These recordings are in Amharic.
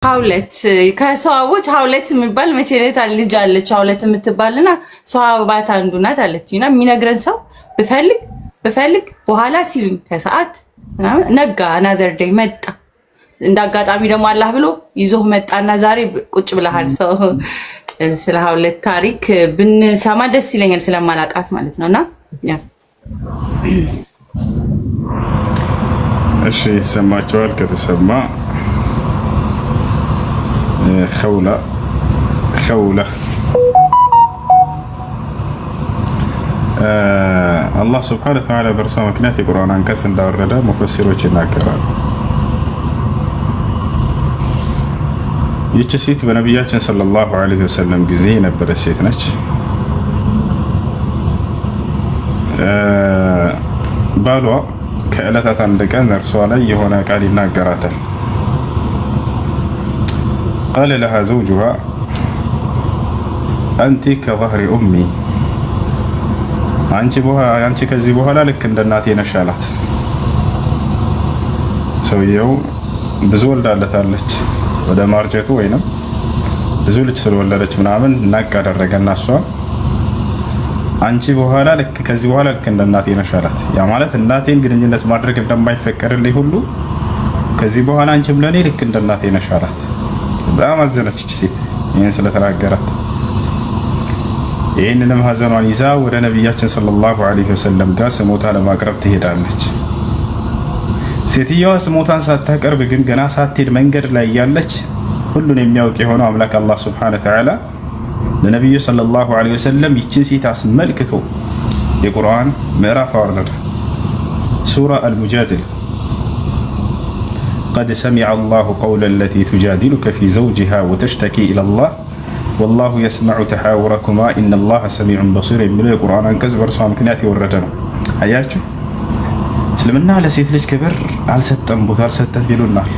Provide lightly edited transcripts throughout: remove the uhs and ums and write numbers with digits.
ሀውለት ከሰዋዎች ሀውለት የሚባል መቼ ዕለት ልጅ አለች ሀውለት የምትባልና ሰዋባት አንዱ ናት አለችና የሚነግረን ሰው ብፈልግ በኋላ ሲሉኝ ከሰዓት ነጋ አናዘር ዴይ መጣ። እንዳጋጣሚ ደግሞ አላህ ብሎ ይዞህ መጣና ዛሬ ቁጭ ብለሃል። ሰው ስለ ሀውለት ታሪክ ብንሰማ ደስ ይለኛል ስለማላቃት ማለት ነውና ያ እሺ ይሰማቸዋል። ከተሰማ خولة الله سبحانه وتعالى برسوم مكنات القرآن عن كثن داردة مفسروች ይናገራሉ። ይህች ሴት በነቢያችን ሰለላሁ ዐለይሂ ወሰለም ጊዜ የነበረች ሴት ነች። ባሏ ከዕለታት አንድ ቀን እርሷ ላይ የሆነ ቃል ይናገራታል። قال لها زوجها أنت كظهر أمي አንቺ ከዚህ በኋላ ልክ እንደ እናቴ ነሽ አላት። ሰውየው ብዙ ወልዳለታለች ወደ ማርጀቱ ወይንም ብዙ ልጅ ስለወለደች ምናምን ናቅ አደረገና እሷ አንቺ በኋላ ልክ ከዚህ በኋላ ልክ እንደ እናቴ ነሽ አላት። ያ ማለት እናቴን ግንኙነት ማድረግ እንደማይፈቀድልኝ ሁሉ ከዚህ በኋላ አንቺም ለኔ ልክ እንደ እናቴ ነሽ አላት። በጣም አዘነች ሴት ይሄን ስለተናገራት። ይሄንንም ሀዘኗን ይዛ ወደ ነብያችን ሰለላሁ ዐለይሂ ወሰለም ጋር ስሞታ ለማቅረብ ትሄዳለች። ሴትየዋ ስሞታን ሳታቀርብ ግን ገና ሳትሄድ መንገድ ላይ ያለች ሁሉን የሚያውቅ የሆነው አምላክ አላህ ሱብሓነሁ ወተዓላ ለነብዩ ሰለላሁ ዐለይሂ ወሰለም ይችን ሴት አስመልክቶ የቁርአን ምዕራፍ አወረደ። ሱራ አልሙጃዲላ قد سمع الله قول التي تجادلك في زوجها وتشتكي إلى الله والله يسمع تحاوركما إن الله سميع بصير من القرآن አንቀጽ በርሷ ምክንያት የወረደ ነው። አያችሁ እስልምና ለሴት ልጅ ክብር አልሰጠም ቦታ አልሰጠም ይሉናል።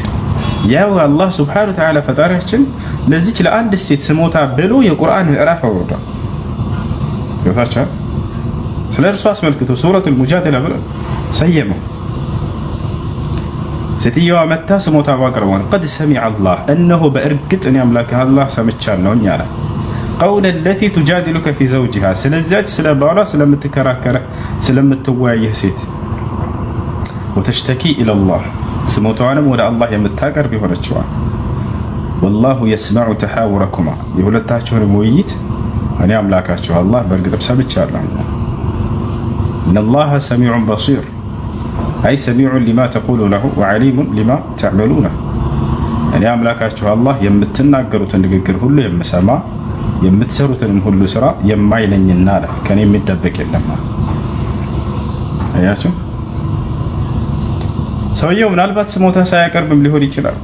ያው አላህ ሱብሓነሁ ወተዓላ ፈጣሪያችን ለዚች ለአንድ ሴት ስሞታ ብሎ የቁርአን ምዕራፍ አወረደ። ይወታቻ ስለ እርሷ አስመልክቶ ሱረቱል ሙጃዲላ ብሎ ሰየመው። ሴትየዋ መታ ስሞታ ባቀርቧል። قد سمع الله انه በእርግጥ እኔ አምላክ አላህ ሰምቻለሁ አለ። قول التي تجادلك في زوجها ስለዚያች ስለ ባሏ ስለምትከራከረ ስለምትወያየህ ሴት وتشتكي الى الله ስሞታዋንም ወደ አላህ የምታቀርብ ይሆነችዋ والله يسمع تحاوركما የሁለታችሁን ውይይት እኔ አምላካችሁ አላህ በእርግጥ ሰምቻለሁ። ان الله سميع بصير أي سميع لما تقولونه وعليم لما تعملونه يعني أملاكاችሁ አላህ የምትናገሩትን ንግግር ሁሉ የምሰማ የምትሰሩትን ሁሉ ስራ የማይለኝና አለ ከኔ የሚደበቅ የለም። አያችሁ ሰውየው ምናልባት ስሞታ ሳያቀርብም ሊሆን ይችላል።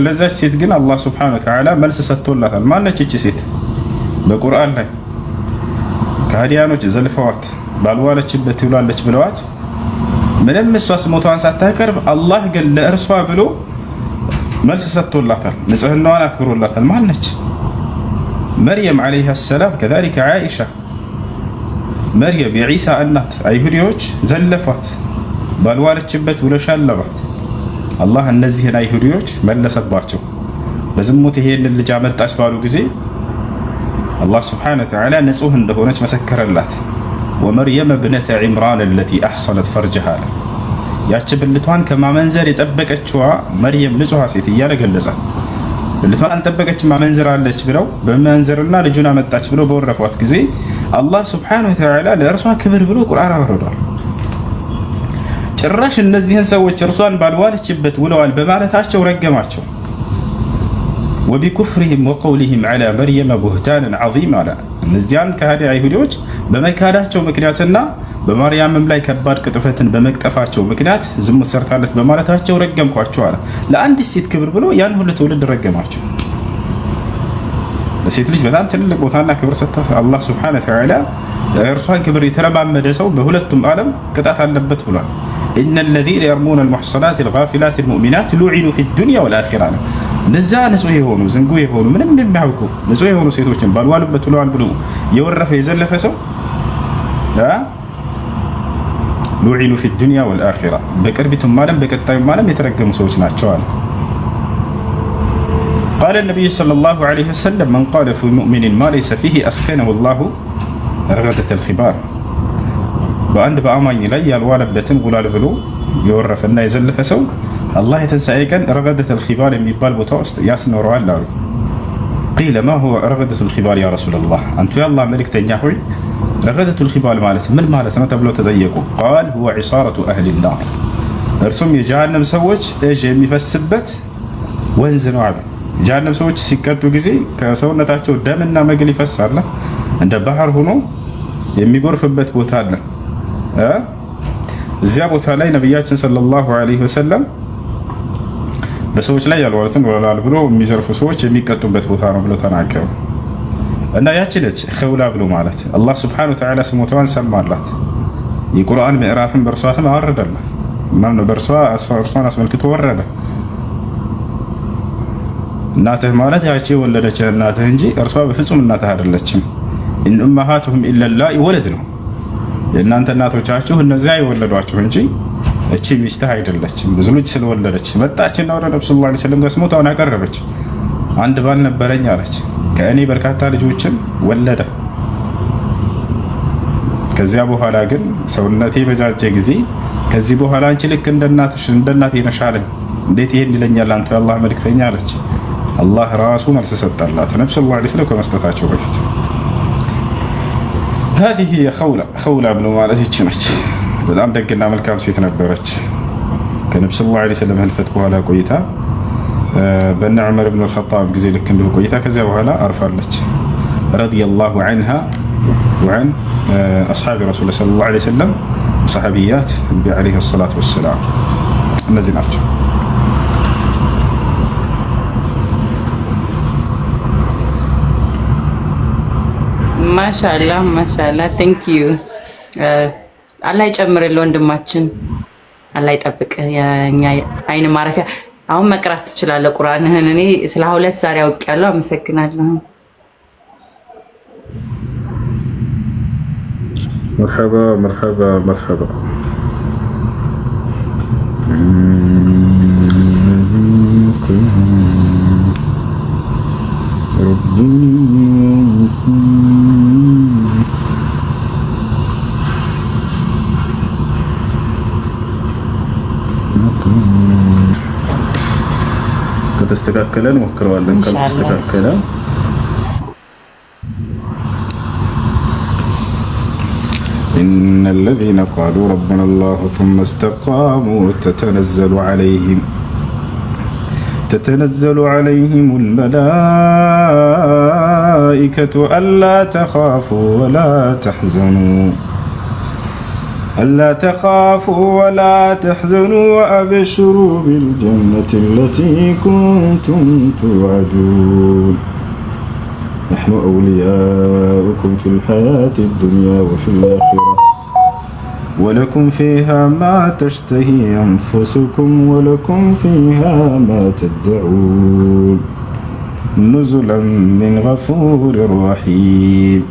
ለዛች ሴት ግን አላህ ሱብሓነሁ ወተዓላ መልስ ሰጥቶላታል። ማነች እቺ ሴት? በቁርአን ላይ ከሃዲያኖች ዘልፈዋት ባልዋለችበት ትውላለች ብለዋት ምንም እሷ ስሞታዋን ሳታቀርብ አላህ ግን ለእርሷ ብሎ መልስ ሰጥቶላታል። ንጽህናዋን አክብሮላታል። ማነች? መርየም አለይሃ ሰላም كذلك عائشة መርየም የዒሳ እናት አይሁዲዎች ዘለፏት ባልዋለችበት ውለሻል አሏት። አላህ እነዚህን አይሁዲዎች መለሰባቸው። በዝሙት ይሄንን ልጅ አመጣች ባሉ ጊዜ አላህ ሱብሓነሁ ወተዓላ ንጹህ እንደሆነች መሰከረላት። ومريم ابنة عمران التي أحصنت فرجها ያቺ ብልቷን ከማመንዘር የጠበቀችዋ መርየም ንጹሃ ሴት እያለ ገለጻት። ብልቷን አልጠበቀች ማመንዘር አለች ብለው በመንዘርና ልጁን አመጣች ብለው በወረፏት ጊዜ አላህ ሱብሓነሁ ወተዓላ ለእርሷ ክብር ብሎ ቁርአን አወረዷል። ጭራሽ እነዚህን ሰዎች እርሷን ባልዋለችበት ውለዋል በማለታቸው ረገማቸው። وبكفرهم وقولهم على مريم بهتانا عظيما እነዚያን ከሃዲ አይሁዲዎች በመካዳቸው ምክንያትና በማርያምም ላይ ከባድ ቅጥፈትን በመቅጠፋቸው ምክንያት ዝሙት ሰርታለች በማለታቸው ረገምኳቸው አለ። ለአንድ ሴት ክብር ብሎ ያን ሁሉ ትውልድ ረገማቸው። ለሴት ልጅ በጣም ትልቅ ቦታና ክብር ሰጥቶ አላህ ሱብሓነሁ ወተዓላ እርሷን ክብር የተለማመደ ሰው በሁለቱም ዓለም ቅጣት አለበት ብሏል። إن الذين يرمون المحصنات الغافلات المؤمنات لعنوا في الدنيا والآخرة እነዛ ንጹህ የሆኑ ዝንጉ የሆኑ ምንም የሚያውቁ ንጹህ የሆኑ ሴቶችን ባልዋልበት ውለዋል ብሎ የወረፈ የዘለፈ ሰው ሉዒኑ ፊ ዱንያ ወልአኺራ በቅርቢቱም ዓለም በቀጣዩም ዓለም የተረገሙ ሰዎች ናቸው አለ። قال النبي صلى الله عليه وسلم من قال في مؤمن ما ليس فيه أسكنه الله رغدة الخبار በአንድ በአማኝ ላይ ያልዋለበትን ውላል ብሎ የወረፈና የዘለፈ ሰው አላህ የተንሳኤ ቀን ረገደተል ኺባር የሚባል ቦታ ውስጥ ያስኖረዋል አሉ። ቂለ ማ ሁወ ረገደቱል ኺባር ያ ረሱለላህ፣ አንቱ የአላህ መልእክተኛ ሆይ ረገደቱል ኺባር ማለት ምን ማለት ነው ተብለው ተጠየቁ። ቃል ሁወ ዒሳረቱ አህሊን ናር፣ እርሱም የጀሃነም ሰዎች እጅ የሚፈስበት ወንዝ ነው አሉ። የጀሃነም ሰዎች ሲቀጡ ጊዜ ከሰውነታቸው ደምና መግል ይፈሳል። እንደ ባህር ሆኖ የሚጎርፍበት ቦታ አለ። እዚያ ቦታ ላይ ነቢያችን ሰለላሁ ዐለይሂ ወሰለም በሰዎች ላይ ያልዋሉትን ወላል ብሎ የሚዘርፉ ሰዎች የሚቀጡበት ቦታ ነው ብሎ ተናገሩ። እና ያቺ ነች ኸውላ ብሎ ማለት አላህ ሱብሓነሁ ወተዓላ ስሞታዋን ሰማላት። የቁርአን ምዕራፍን በእርሷ ስም አወረደላት። ማነው እርሷን አስመልክቶ ወረደ። እናትህ ማለት ያቺ የወለደች እናትህ እንጂ እርሷ በፍጹም እናትህ አይደለችም። ኢን ኡመሃቱሁም ኢለላሂ ወለድ ነው። የእናንተ እናቶቻችሁ እነዚያ የወለዷችሁ እንጂ እቺ ሚስትህ አይደለችም። ብዙ ልጅ ስለወለደች መጣችና ወደ ነብዩ ሰለላሁ ዐለይሂ ወሰለም ስሞታውን አቀረበች። አንድ ባል ነበረኝ አለች፣ ከእኔ በርካታ ልጆችን ወለደ። ከዚያ በኋላ ግን ሰውነቴ በጃጀ ጊዜ ከዚህ በኋላ አንቺ ልክ እንደ እናቴ ነሽ አለኝ። እንዴት ይሄን ይለኛል አንተ የአላህ መልእክተኛ አለች። አላህ ራሱ መልስ ሰጠላት ነብዩ ሰለላሁ ዐለይሂ ወሰለም ከመስጠታቸው በፊት። هذه هي خولة ብሎ ማለት ይች ነች። በጣም ደግና መልካም ሴት ነበረች። ከነብዩ ሰለላሁ ዐለይሂ ወሰለም ህልፈት በኋላ ቆይታ በእነ ዑመር ኢብኑ አልኸጣብ ጊዜ ልክ እንዲሁ ቆይታ ከዚያ በኋላ አርፋለች። ረዲየላሁ ዐንሃ ወዐን አስሐቢ ረሱል ሰለላሁ ዐለይሂ ወሰለም ሰሐቢያት ዐለይሂ ሰላቱ ወሰላም እነዚህ ናቸው። ማሻአላህ ማሻአላህ ቴንክ ዩ። አላህ ይጨምርልህ ወንድማችን፣ አላህ ይጠብቅህ። የኛ አይን ማረፊያ። አሁን መቅራት ትችላለህ ቁርአንህን። እኔ ስለ ሁለት ዛሬ አውቄያለሁ። አመሰግናለሁ። መርሐባ መርሐባ መርሐባ። ከተስተካከለ እንሞክረዋለን። ካልተስተካከለ إن الذين قالوا ربنا الله ثم استقاموا تتنزل عليهم الملائكة ألا تخافوا ولا تحزنوا وأبشروا بالجنة التي كنتم توعدون نحن أولياؤكم في الحياة الدنيا وفي الآخرة ولكم فيها ما تشتهي أنفسكم ولكم فيها ما تدعون نزلا من غفور رحيم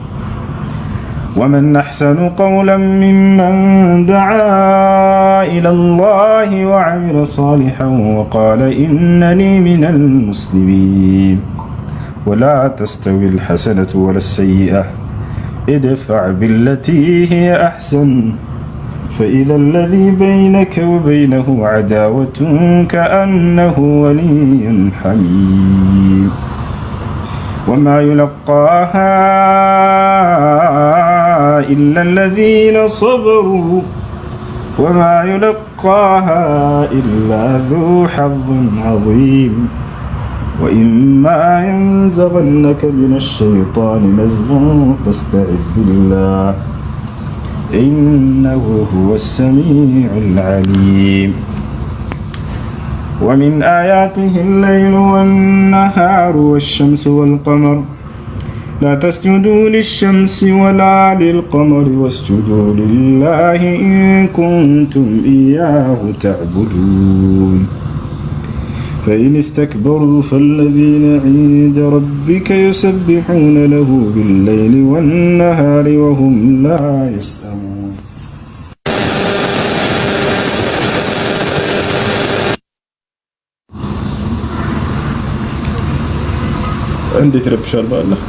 ومن أحسن قولا ممن دعا إلى الله وعمل صالحا وقال إنني من المسلمين ولا تستوي الحسنة ولا السيئة ادفع بالتي هي أحسن فإذا الذي بينك وبينه عداوة كأنه ولي حميم وما يلقاها إلا الذين صبروا وما يلقاها إلا ذو حظ عظيم وإما ينزغنك من الشيطان نزغ فاستعذ بالله إنه هو السميع العليم ومن آياته الليل والنهار والشمس والقمر لا تسجدوا للشمس ولا للقمر واسجدوا لله إن كنتم إياه تعبدون فإن استكبروا فالذين عند ربك يسبحون له بالليل والنهار وهم لا يسأمون. እንዴት ይረብሻል በአላህ።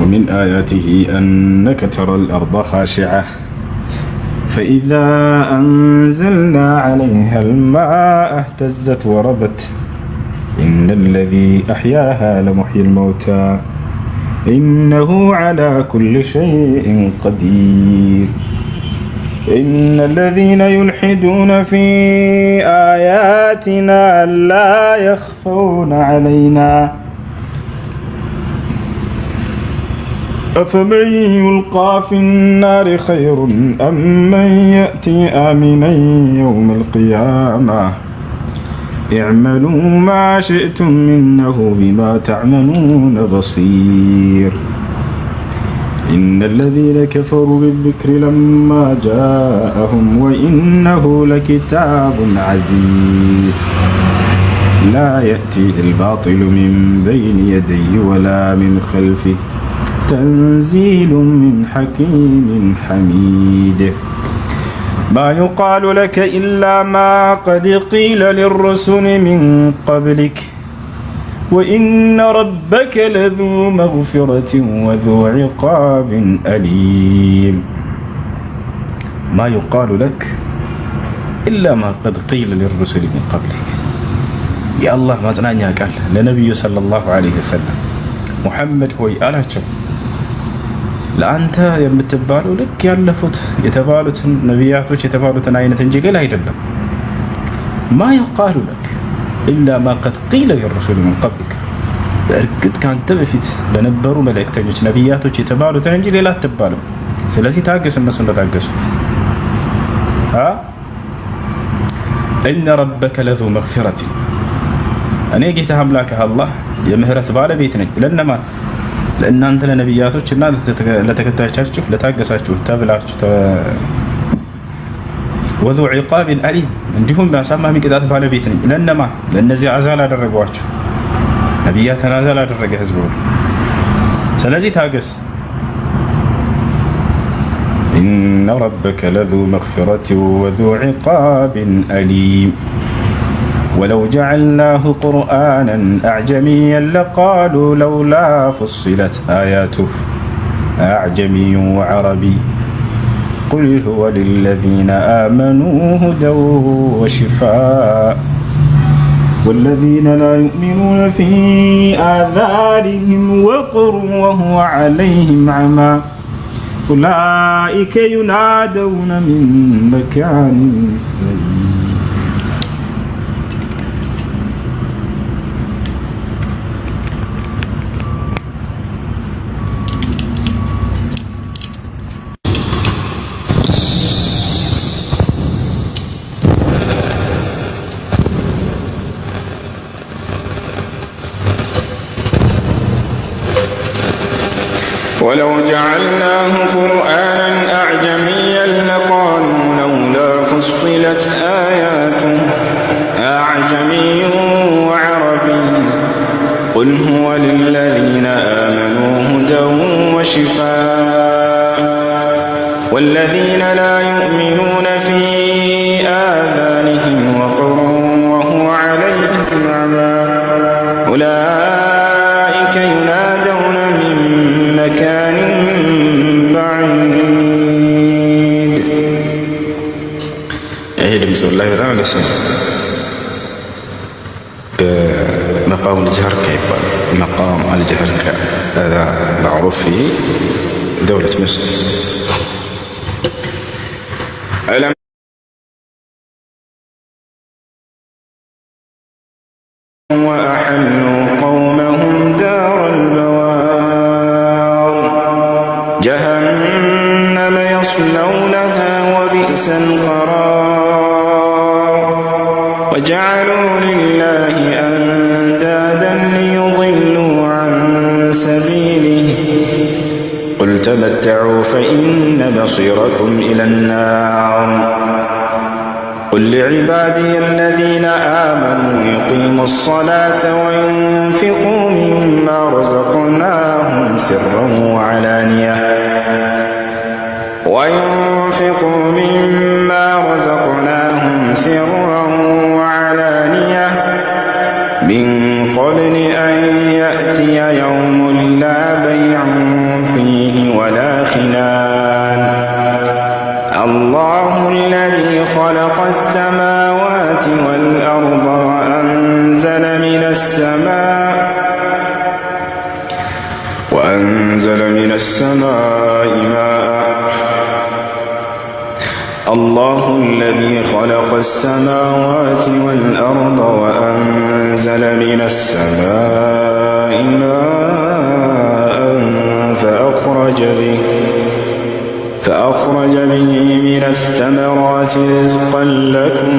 ومن آياته أنك ترى الأرض خاشعة فإذا أنزلنا عليها الماء اهتزت وربت إن الذي أحياها لمحيي الموتى إنه على كل شيء قدير إن الذين يلحدون في آياتنا لا يخفون علينا أفمن يلقى في النار خير أم من يأتي آمنا يوم القيامة اعملوا ما شئتم إنه بما تعملون بصير إن الذين كفروا بالذكر لما جاءهم وإنه لكتاب عزيز لا يأتيه الباطل من بين يديه ولا من خلفه تنزيل من حكيم حميد ما يقال لك إلا ما قد قيل للرسل من قبلك وإن ربك لذو مغفرة وذو عقاب أليم ما يقال لك إلا ما قد قيل للرسل من قبلك يا الله ما زنانيا قال لنبي صلى الله عليه وسلم محمد هو አላቸው ለአንተ የምትባለው ልክ ያለፉት የተባሉትን ነቢያቶች የተባሉትን አይነት እንጂ ሌላ አይደለም። ما يقال لك إلا ما قد قيل للرسل من قبلك በእርግጥ ካንተ በፊት ለነበሩ መልእክተኞች ነቢያቶች የተባሉትን እንጂ ሌላ አትባልም። ስለዚህ ታገስ፣ እነሱ እንደታገሱት إن ربك لذو مغفرة እኔ ጌታ አምላክህ አላህ የምህረት ባለቤት ነኝ። ለነማን? ለእናንተ ለነቢያቶች እና ለተከታዮቻችሁ ለታገሳችሁ ተብላችሁ ወዙ ዒቃብ አሊም እንዲሁም በአሳማሚ ቅጣት ባለቤት ነኝ። ለነማን? ለእነዚህ አዛል አደረጓችሁ ነቢያትን አዛል አደረገ ህዝብ ሁሉ። ስለዚህ ታገስ። إن ربك لذو مغفرة وذو عقاب أليم ولو جعلناه قرآنا أعجميا لقالوا لولا فصلت آياته أعجمي وعربي قل هو للذين آمنوا هدى وشفاء والذين لا يؤمنون في آذانهم وقر وهو عليهم عمى أولئك ينادون من مكان بعيد ولو جعلناه قرآنا أعجميا لقالوا لولا فصلت آياته أعجمي وعربي قل هو للذين آمنوا هدى وشفاء والذين لا يؤمنون في آذانهم وقر وهو عليهم عمى أولئك ينادون من مكان بعيد. بسم الله الرحمن الرحيم. مقام الجهر كيف؟ مقام الجهر هذا معروف في دولة مصر. وأحلوا قومهم دار البوار جهنم يصلونها وبئس القرار وجعلوا لله أندادا ليضلوا عن سبيله قل تمتعوا فإن مصيركم إلى النار قل لعبادي الذين آمنوا يقيموا الصلاة وينفقوا مما رزقناهم سرا وعلانية وينفقوا مما رزقناهم سرا وعلانية من قبل أن يأتي يوم لا بيع فيه ولا خلال. الله الذي خلق السماوات والأرض وأنزل من السماء ماء. الله الذي خلق السماوات والأرض وأنزل من السماء ماء فأخرج به من الثمرات رزقا لكم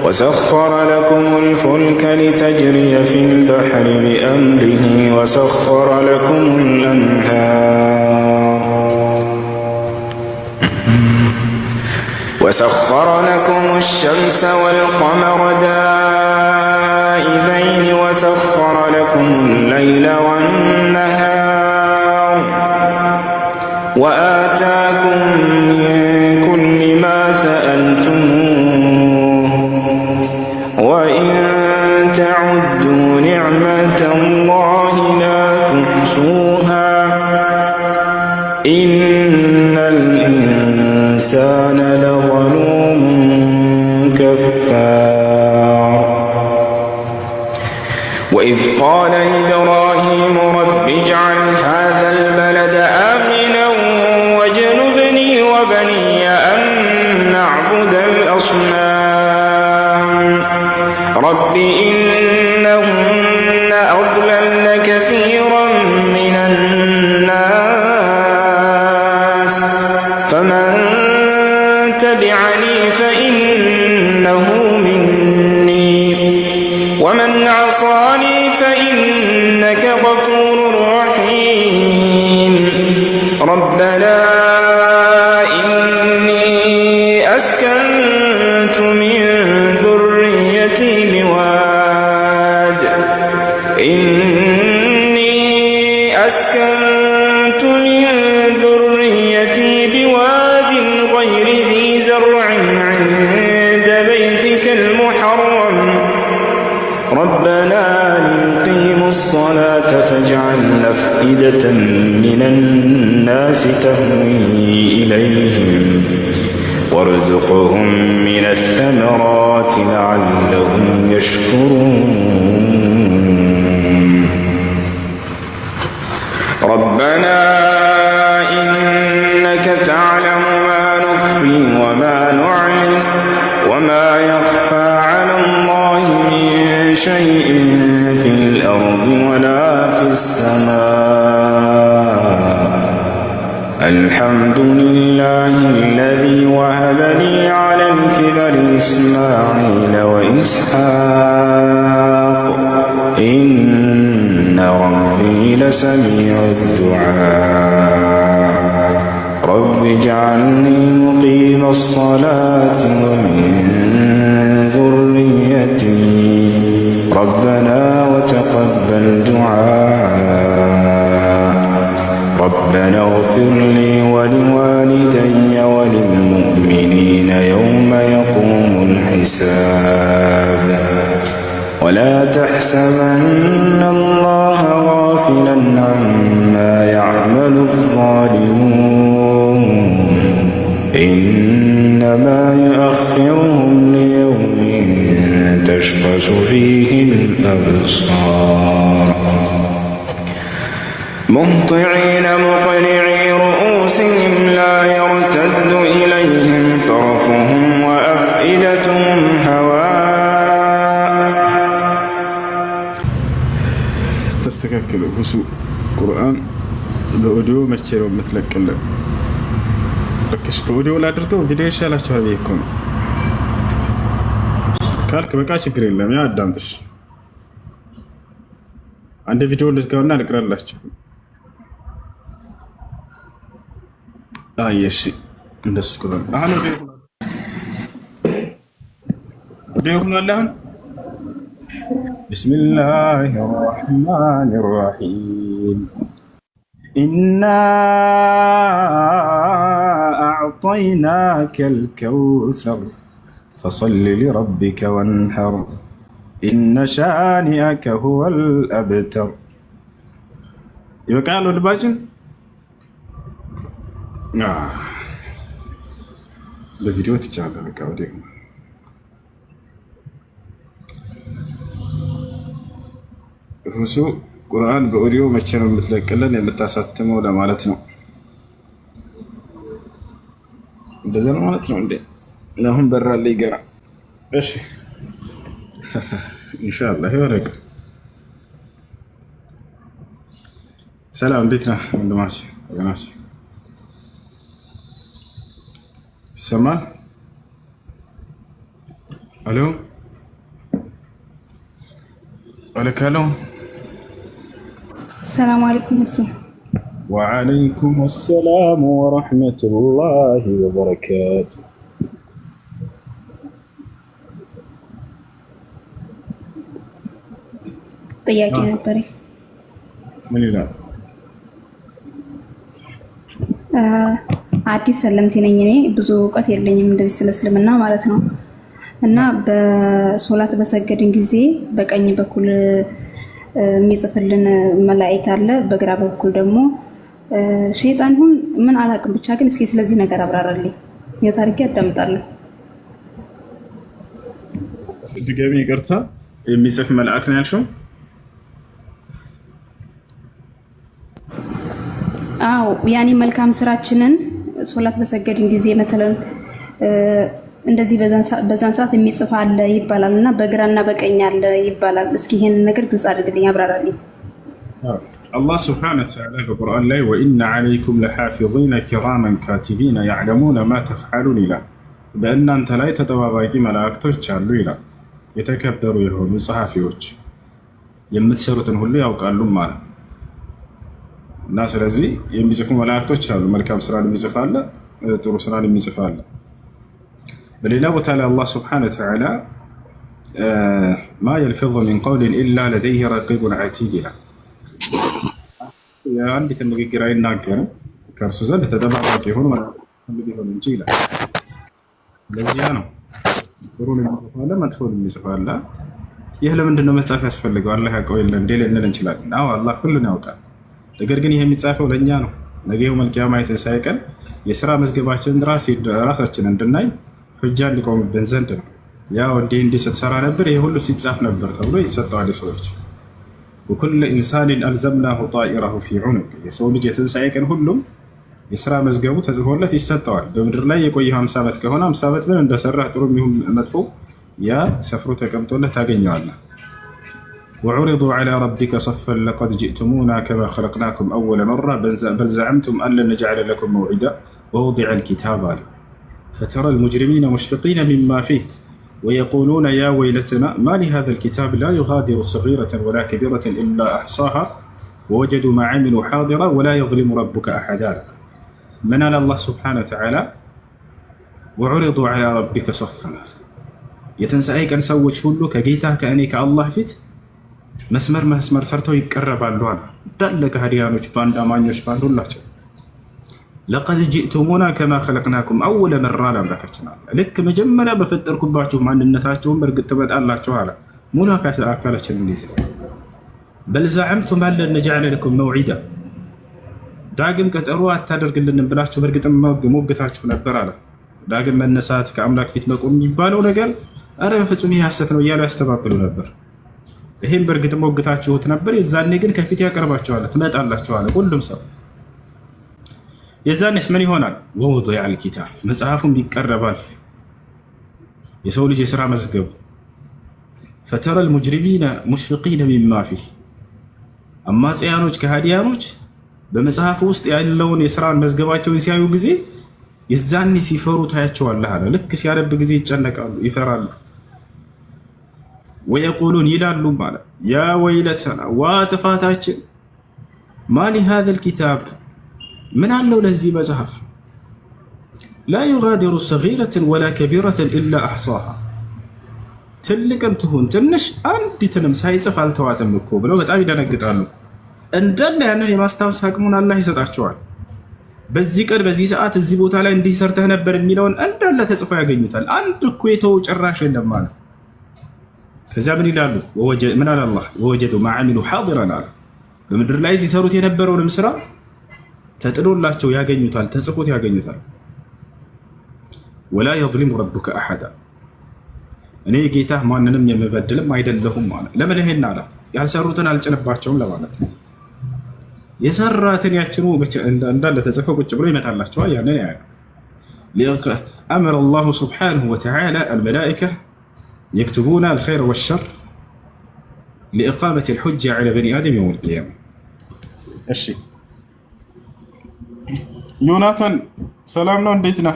وسخر لكم الفلك لتجري في البحر بأمره وسخر لكم الأنهار وسخر لكم الشمس والقمر دائبين وسخر لكم الليل والنهار وآتاكم من كل ما سألتموه وإن تعدوا نعمة الله لا تحصوها إن الإنسان لظلوم كفار. وإذ قال إبراهيم رب اجعل هذا البلد آمنا واجنبني وبني أن نعبد الأصنام رب إنهن أضللن كثيرا من الناس فمن تبعني فإنه مني ومن عصاني فإنك غفور رحيم. ربنا إني أسكنت من ذريتي بواد غير ذي زرع عند بيتك المحرم ربنا ليقيموا الصلاة فاجعل أفئدة من الناس تهوي إليهم وارزقهم من الثمرات لعلهم يشكرون. ربنا إنك تعلم ما نخفي وما نعلن وما يخفى على الله من شيء في الأرض ولا في السماء. الحمد لله الذي وهب لي على الكبر إسماعيل وإسحاق إن ربي لسميع الدعاء. رب اجعلني مقيم الصلاة ومن ذريتي ربنا وتقبل دعاء. ربنا اغفر لي ولوالدي وللمؤمنين يوم يقوم الحساب. ولا تحسبن الله غافلا عما يعمل الظالمون إنما يؤخرهم ليوم تشخص فيه الأبصار مهطعين مقنعي رؤوسهم لا يرتد إليهم طرفهم وأفئدتهم هواء. تستكاكل هسوء قرآن بأوديو متشيرو مثلك اللي لكش بأوديو لا تركو فيديو يشالا شوها بيكم كالك بقى شكر الله يا أدامتش عندي فيديو اللي سكونا نقرأ الله يشي እንደስ ኩራን አሁን ወዲሁን አላህ بسم الله الرحمن الرحيم إنا أعطيناك الكوثر فصل لربك وانحر إن شانئك هو الأبتر. يبقى له دباجن በቪዲዮ ትቻለ በቃ ወዲህ ሁሱ ቁርአን በኦዲዮ መቼ ነው የምትለቅልን የምታሳትመው ለማለት ነው። እንደዛ ነው ማለት ነው እንዴ? አሁን በራልኝ ገና። እሺ ኢንሻአላህ ይወረቅ። ሰላም እንዴት ነህ ወንድማችን? ወገናችን ይሰማል? አሎ አለካለው። ሰላም አለይኩም። ወዐለይኩም ሰላም ወረሕመቱላሂ ወበረካቱ። ጥያቄ ነበረኝ። ምን ይላል? አዲስ ሰለምቴ ነኝ እኔ ብዙ እውቀት የለኝም እንደዚህ ስለ እስልምና ማለት ነው። እና በሶላት በሰገድን ጊዜ በቀኝ በኩል የሚጽፍልን መላእክት አለ፣ በግራ በኩል ደግሞ ሸይጣን ሁን ምን አላውቅም፣ ብቻ ግን እስኪ ስለዚህ ነገር አብራራልኝ። የው ታሪክ ያዳምጣለሁ። ድጋሚ ይቅርታ፣ የሚጽፍ መልአክ ነው ያልሽው? አዎ ያኔ መልካም ስራችንን ሶላት በሰገድን ጊዜ መተለን እንደዚህ በዛን ሰዓት የሚጽፍ አለ ይባላል እና በግራና በቀኝ አለ ይባላል። እስኪ ይሄንን ነገር ግልጽ አድርግልኝ፣ አብራራልኝ። አላህ ሱብሓነሁ ወተዓላ በቁርአን ላይ ወኢነ ዐለይኩም ለሓፊዚነ ኪራመን ካቲቢነ ያዕለሙነ ማ ተፍዐሉን ይላል። በእናንተ ላይ ተጠባባቂ መላእክቶች አሉ ይላል። የተከበሩ የሆኑ ጸሐፊዎች የምትሰሩትን ሁሉ ያውቃሉ ማለት እና ስለዚህ የሚጽፉ መላእክቶች አሉ። መልካም ስራን የሚጽፍ አለ፣ ጥሩ ስራን የሚጽፍ አለ። በሌላ ቦታ ላይ አላህ ሱብሓነሁ ወተዓላ ማ የልፊዙ ሚን ቀውሊን ኢላ ለደይሂ ረቂቡን ዐቲድ ይላል። የአንዲት ንግግር አይናገርም ከእርሱ ዘንድ ተጠባባቂ የሆኑ መላእክቶች ሊሆኑ እንጂ ይላል። ለዚያ ነው ጥሩን የሚጽፍ አለ፣ መጥፎን የሚጽፍ አለ። ይህ ለምንድን ነው መጻፍ ያስፈልገው? አላህ ያውቀው የለ እንዴ ልንል እንችላለን። አዎ አላህ ሁሉን ያውቃል። ነገር ግን ይሄ የሚጻፈው ለእኛ ነው። ነገ የውመል ቂያማ የትንሣኤ ቀን የሥራ መዝገባችንን ራሳችን እንድናይ ሁጃ እንዲቆምብን ዘንድ ነው። ያው እንዲህ ስትሰራ ነበር ይሄ ሁሉ ሲጻፍ ነበር ተብሎ የተሰጠዋል ሰዎች። ወኩለ ኢንሳኒን አልዘምናሁ ጣኢረሁ ፊ ዑኑቅ፣ የሰው ልጅ የትንሣኤ ቀን ሁሉም የሥራ መዝገቡ ተጽፎለት ይሰጠዋል። በምድር ላይ የቆየ 50 ዓመት ከሆነ 50 ዓመት ምን እንደሰራህ ጥሩ የሚሆን መጥፎ ያ ሰፍሮ ተቀምጦለት ታገኘዋለህ። وعرضوا على ربك صفا لقد جئتمونا كما خلقناكم أول مرة بل زعمتم أن لن نجعل لكم موعدا ووضع الكتاب فترى المجرمين مشفقين مما فيه ويقولون يا ويلتنا ما لهذا الكتاب لا يغادر صغيرة ولا كبيرة إلا أحصاها ووجدوا ما عملوا حاضرا ولا يظلم ربك أحدا. من على الله سبحانه وتعالى وعرضوا على ربك صفا يتنسأيك أن سوّج هلو كجيتا كأني كالله فيت መስመር ሰርተው ይቀርባሉ አለ። እንዳለ ከሃዲያኖች ባንድ አማኞች ባንድ ሁላቸው ለቀድ ጂእቱሙና ከማ ኸለቅናኩም አወለ መራ ላምላካችን አለ። ልክ መጀመሪያ በፈጠርኩባችሁ ማንነታችሁን በእርግጥ ትመጣላችሁ አለ። ሙሉ አካላችን እንዲህ በል ዘዐምቱም አን ለን ነጅዐለ ለኩም መውዒዳ፣ ዳግም ቀጠሮ አታደርግልንም ብላችሁ በእርግጥም ሞግታችሁ ነበር አለ። ዳግም መነሳት ከአምላክ ፊት መቆም የሚባለው ነገር ኧረ በፍጹም ይህ ሐሰት ነው እያሉ ያስተባብሉ ነበር። ይሄን በእርግጥ ሞግታችሁት ነበር። የዛኔ ግን ከፊት ያቀርባችኋል፣ ትመጣላችኋል ሁሉም ሰው። የዛኔስ ምን ይሆናል? ወወዲዐ አልኪታብ፣ መጽሐፉም ይቀረባል፣ የሰው ልጅ የሥራ መዝገቡ። ፈተረ አልሙጅሪሚነ ሙሽፊቂነ ሚማ ፊህ፣ አማጽያኖች ከሃዲያኖች በመጽሐፉ ውስጥ ያለውን የሥራን መዝገባቸውን ሲያዩ ጊዜ የዛኔ ሲፈሩ ታያቸዋለህ አለ። ልክ ሲያነብ ጊዜ ይጨነቃሉ፣ ይፈራሉ። ወየቁሉን ይላሉ ማለት ያ ወይለተና ዋ ጥፋታችን፣ ማሊ ሃዘል ኪታብ ምን አለው ለዚህ መጽሐፍ፣ ላ ዩጋዲሩ ሰጊረትን ወላ ከቢረትን ኢላ አሕሳሃ፣ ትልቅም ትሁን ትንሽ አንዲትንም ሳይጽፍ አልተዋትም እኮ ብለው በጣም ይደነግጣሉ። እንዳለ ያንን የማስታወስ አቅሙን አላህ ይሰጣቸዋል። በዚህ ቀን በዚህ ሰዓት እዚህ ቦታ ላይ እንዲህ ሰርተህ ነበር የሚለውን እንዳለ ተጽፎ ያገኙታል። አንድ እኮ የተው ጭራሽ የለም ማለት። ከዛ ምን ይላሉ? ምን አለ አላህ? ወወጀዱ ማ ዓሚሉ ሓዲረን አለ። በምድር ላይ ሲሰሩት የነበረውንም ስራ ተጥሎላቸው ያገኙታል፣ ተጽፎት ያገኙታል። ወላ የዝሊሙ ረቡከ አሐዳ፣ እኔ ጌታ ማንንም የምበድልም አይደለሁም ማለት። ለምን ይሄን አለ? ያልሰሩትን አልጭንባቸውም ለማለት ነው። የሰራትን ያችኑ እንዳለ ተጽፈው ቁጭ ብሎ ይመጣላቸዋል። ያንን ያያል። አመረ አላሁ ሱብሓነሁ ወተዓላ አልመላኢካ የክቱቡነ አልኸይረ ወሸር ሊኢቃመት አልሑጃ ዐላ በኒ አደም የውመል ቂያማ። እሺ ዮናታን ሰላም ነው? እንዴት ነህ?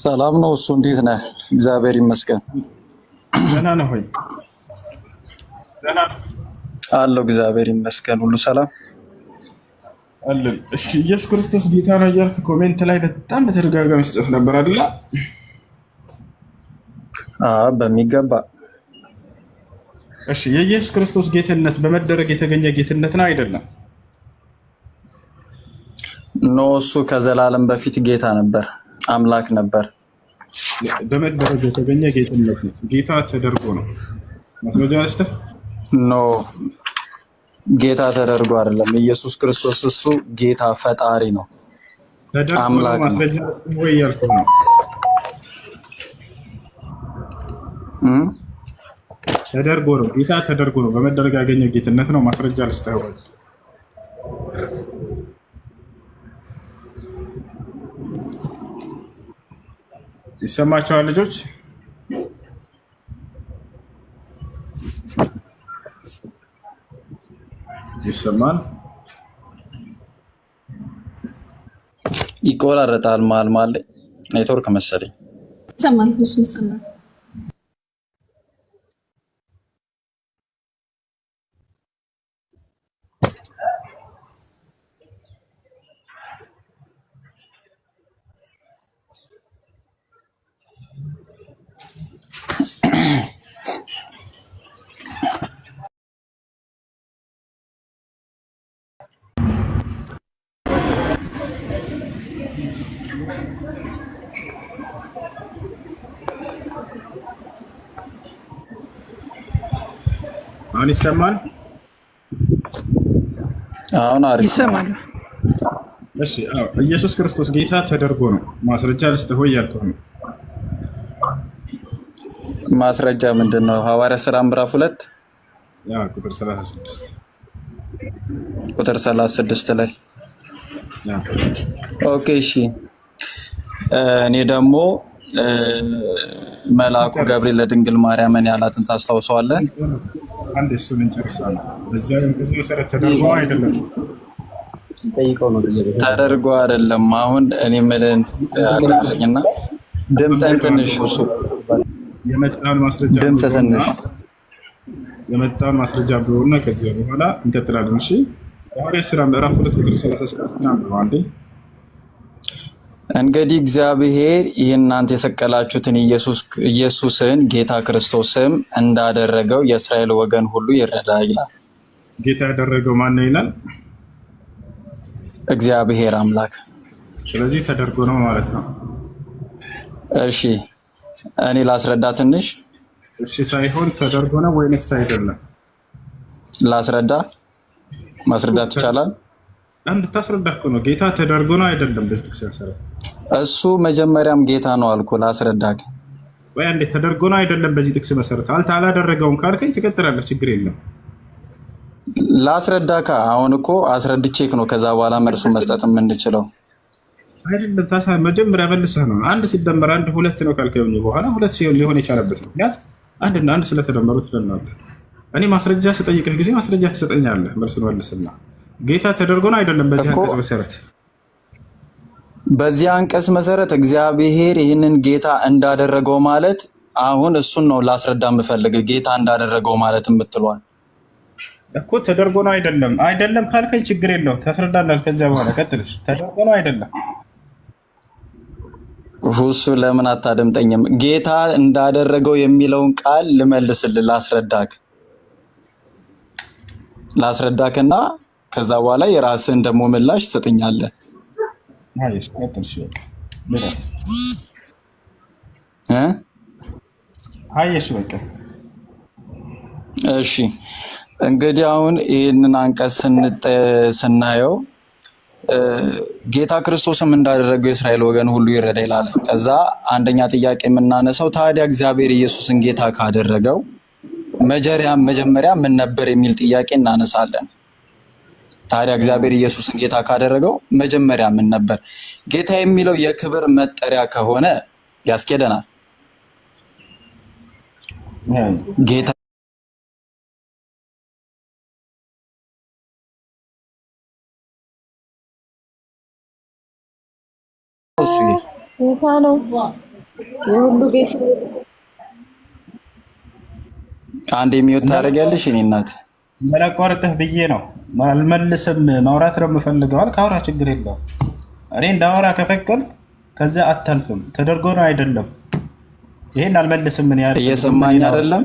ሰላም ነው። እሱ እንዴት ነህ? እግዚአብሔር ይመስገን። ደህና ነህ ሆይ? አለው እግዚአብሔር ይመስገን። ሁሉ ሰላም አለን። እሺ ኢየሱስ ክርስቶስ ጌታ ነው እያልክ ኮሜንት ላይ በጣም በተደጋጋሚ ጽፍ ነበር አይደል? በሚገባ። እሺ የኢየሱስ ክርስቶስ ጌትነት በመደረግ የተገኘ ጌትነት ነው አይደለም? ኖ፣ እሱ ከዘላለም በፊት ጌታ ነበር፣ አምላክ ነበር። በመደረግ የተገኘ ጌትነት ነው። ጌታ ተደርጎ ነው ማስረጃ አለስተ? ኖ፣ ጌታ ተደርጎ አይደለም። ኢየሱስ ክርስቶስ እሱ ጌታ ፈጣሪ ነው፣ አምላክ ነው። ማስረጃ አለስተ ወይ ያልኩ ነው። ተደርጎ ነው፣ ጌታ ተደርጎ ነው። በመደረግ ያገኘ ጌትነት ነው። ማስረጃ አለስተ ወይ? ይሰማቸዋል ልጆች? ይሰማል? ይቆራረጣል መሀል መሀል ላይ ኔትወርክ መሰለኝ። ይሰማል፣ ብዙ ይሰማል። አሁን ይሰማል? አሁን አሪፍ ይሰማል። እሺ አዎ፣ ኢየሱስ ክርስቶስ ጌታ ተደርጎ ነው። ማስረጃ ልስጥህ ወይ ያልኩህ ነው። ማስረጃ ምንድን ነው? ሐዋርያት ሥራ ምዕራፍ 2 ቁጥር 36 ቁጥር 36 ላይ ኦኬ። እሺ እኔ ደግሞ መልአኩ ገብርኤል ለድንግል ማርያምን ያላትን ታስታውሰዋለህ? አንድ እሱን እንጨርሳለን። በዚያ እንቅስቃሴ መሰረት ተደርጎ አይደለም ተደርጎ አይደለም። አሁን እኔ ምልን አደረኝና ድምፅን ትንሽ እሱ የመጣውን ማስረጃ ድምፅ ትንሽ የመጣውን ማስረጃ ብሎና ከዚያ በኋላ እንቀጥላለን። እሺ ሐዋርያት ሥራ ምዕራፍ 2 ቁጥር 36 ነው አንዴ። እንግዲህ እግዚአብሔር ይህን እናንተ የሰቀላችሁትን ኢየሱስን ጌታ ክርስቶስም እንዳደረገው የእስራኤል ወገን ሁሉ ይረዳ ይላል። ጌታ ያደረገው ማን ነው ይላል? እግዚአብሔር አምላክ። ስለዚህ ተደርጎ ነው ማለት ነው። እሺ እኔ ላስረዳ ትንሽ። እሺ ሳይሆን ተደርጎ ነው ወይስ አይደለም? ላስረዳ። ማስረዳት ይቻላል? አንድ ታስረዳ እኮ ነው። ጌታ ተደርጎ ነው አይደለም? በዚህ ተሰራ እሱ መጀመሪያም ጌታ ነው አልኩ። ላስረዳክ ወይ አንዴ ተደርጎ ነው አይደለም? በዚህ ጥቅስ መሰረት አላደረገውም ካልከኝ ትቀጥላለህ፣ ችግር የለም። ላስረዳካ። አሁን እኮ አስረድቼክ ነው ከዛ በኋላ መልሱ መስጠት የምንችለው አይደለም። መጀመሪያ መልሰህ ነው አንድ ሲደመር አንድ ሁለት ነው ካልከኝ በኋላ ሁለት ሲሆን ሊሆን የቻለበት ምክንያት አንድና አንድ ስለተደመሩ ትደምራለህ። እኔ ማስረጃ ስጠይቅህ ጊዜ ማስረጃ ትሰጠኛለህ፣ መልሱን መልስና ጌታ ተደርጎ ነው አይደለም? በዚህ አንቀጽ መሰረት በዚህ አንቀጽ መሰረት እግዚአብሔር ይህንን ጌታ እንዳደረገው ማለት አሁን እሱን ነው ላስረዳ የምፈልገው። ጌታ እንዳደረገው ማለት የምትሏል እኮ ተደርጎ ነው አይደለም? አይደለም ካልከኝ ችግር የለውም ታስረዳናል። ከዚያ በኋላ ቀጥልሽ። ተደርጎ ነው አይደለም? ሁሱ ለምን አታደምጠኝም? ጌታ እንዳደረገው የሚለውን ቃል ልመልስልህ፣ ላስረዳክ ላስረዳክና ከዛ በኋላ የራስን ደግሞ ምላሽ ትሰጠኛለህ። አይሽ ቀጥልሽ በቃ አይሽ በቃ እሺ እንግዲህ አሁን ይህንን አንቀጽ ስናየው ጌታ ክርስቶስም እንዳደረገው የእስራኤል ወገን ሁሉ ይረዳ ይላል። ከዛ አንደኛ ጥያቄ የምናነሳው ታዲያ እግዚአብሔር ኢየሱስን ጌታ ካደረገው መጀመሪያ ምን ነበር የሚል ጥያቄ እናነሳለን። ታዲያ እግዚአብሔር ኢየሱስን ጌታ ካደረገው መጀመሪያ ምን ነበር? ጌታ የሚለው የክብር መጠሪያ ከሆነ ያስኬደናል። ጌታ ጌታ ነው የሁሉ ጌታ። አንድ የሚወት ታደርጊያለሽ። እኔ እናት መላቋርጥህ ብዬ ነው አልመልስም። ማውራት ነው የምፈልገው። ካውራ ችግር የለውም። እኔ እንዳወራ ከፈቀድክ ከዛ አታልፍም። ተደርጎ ነው አይደለም። ይሄን አልመልስም። ምን ያህል እየሰማኝ አይደለም?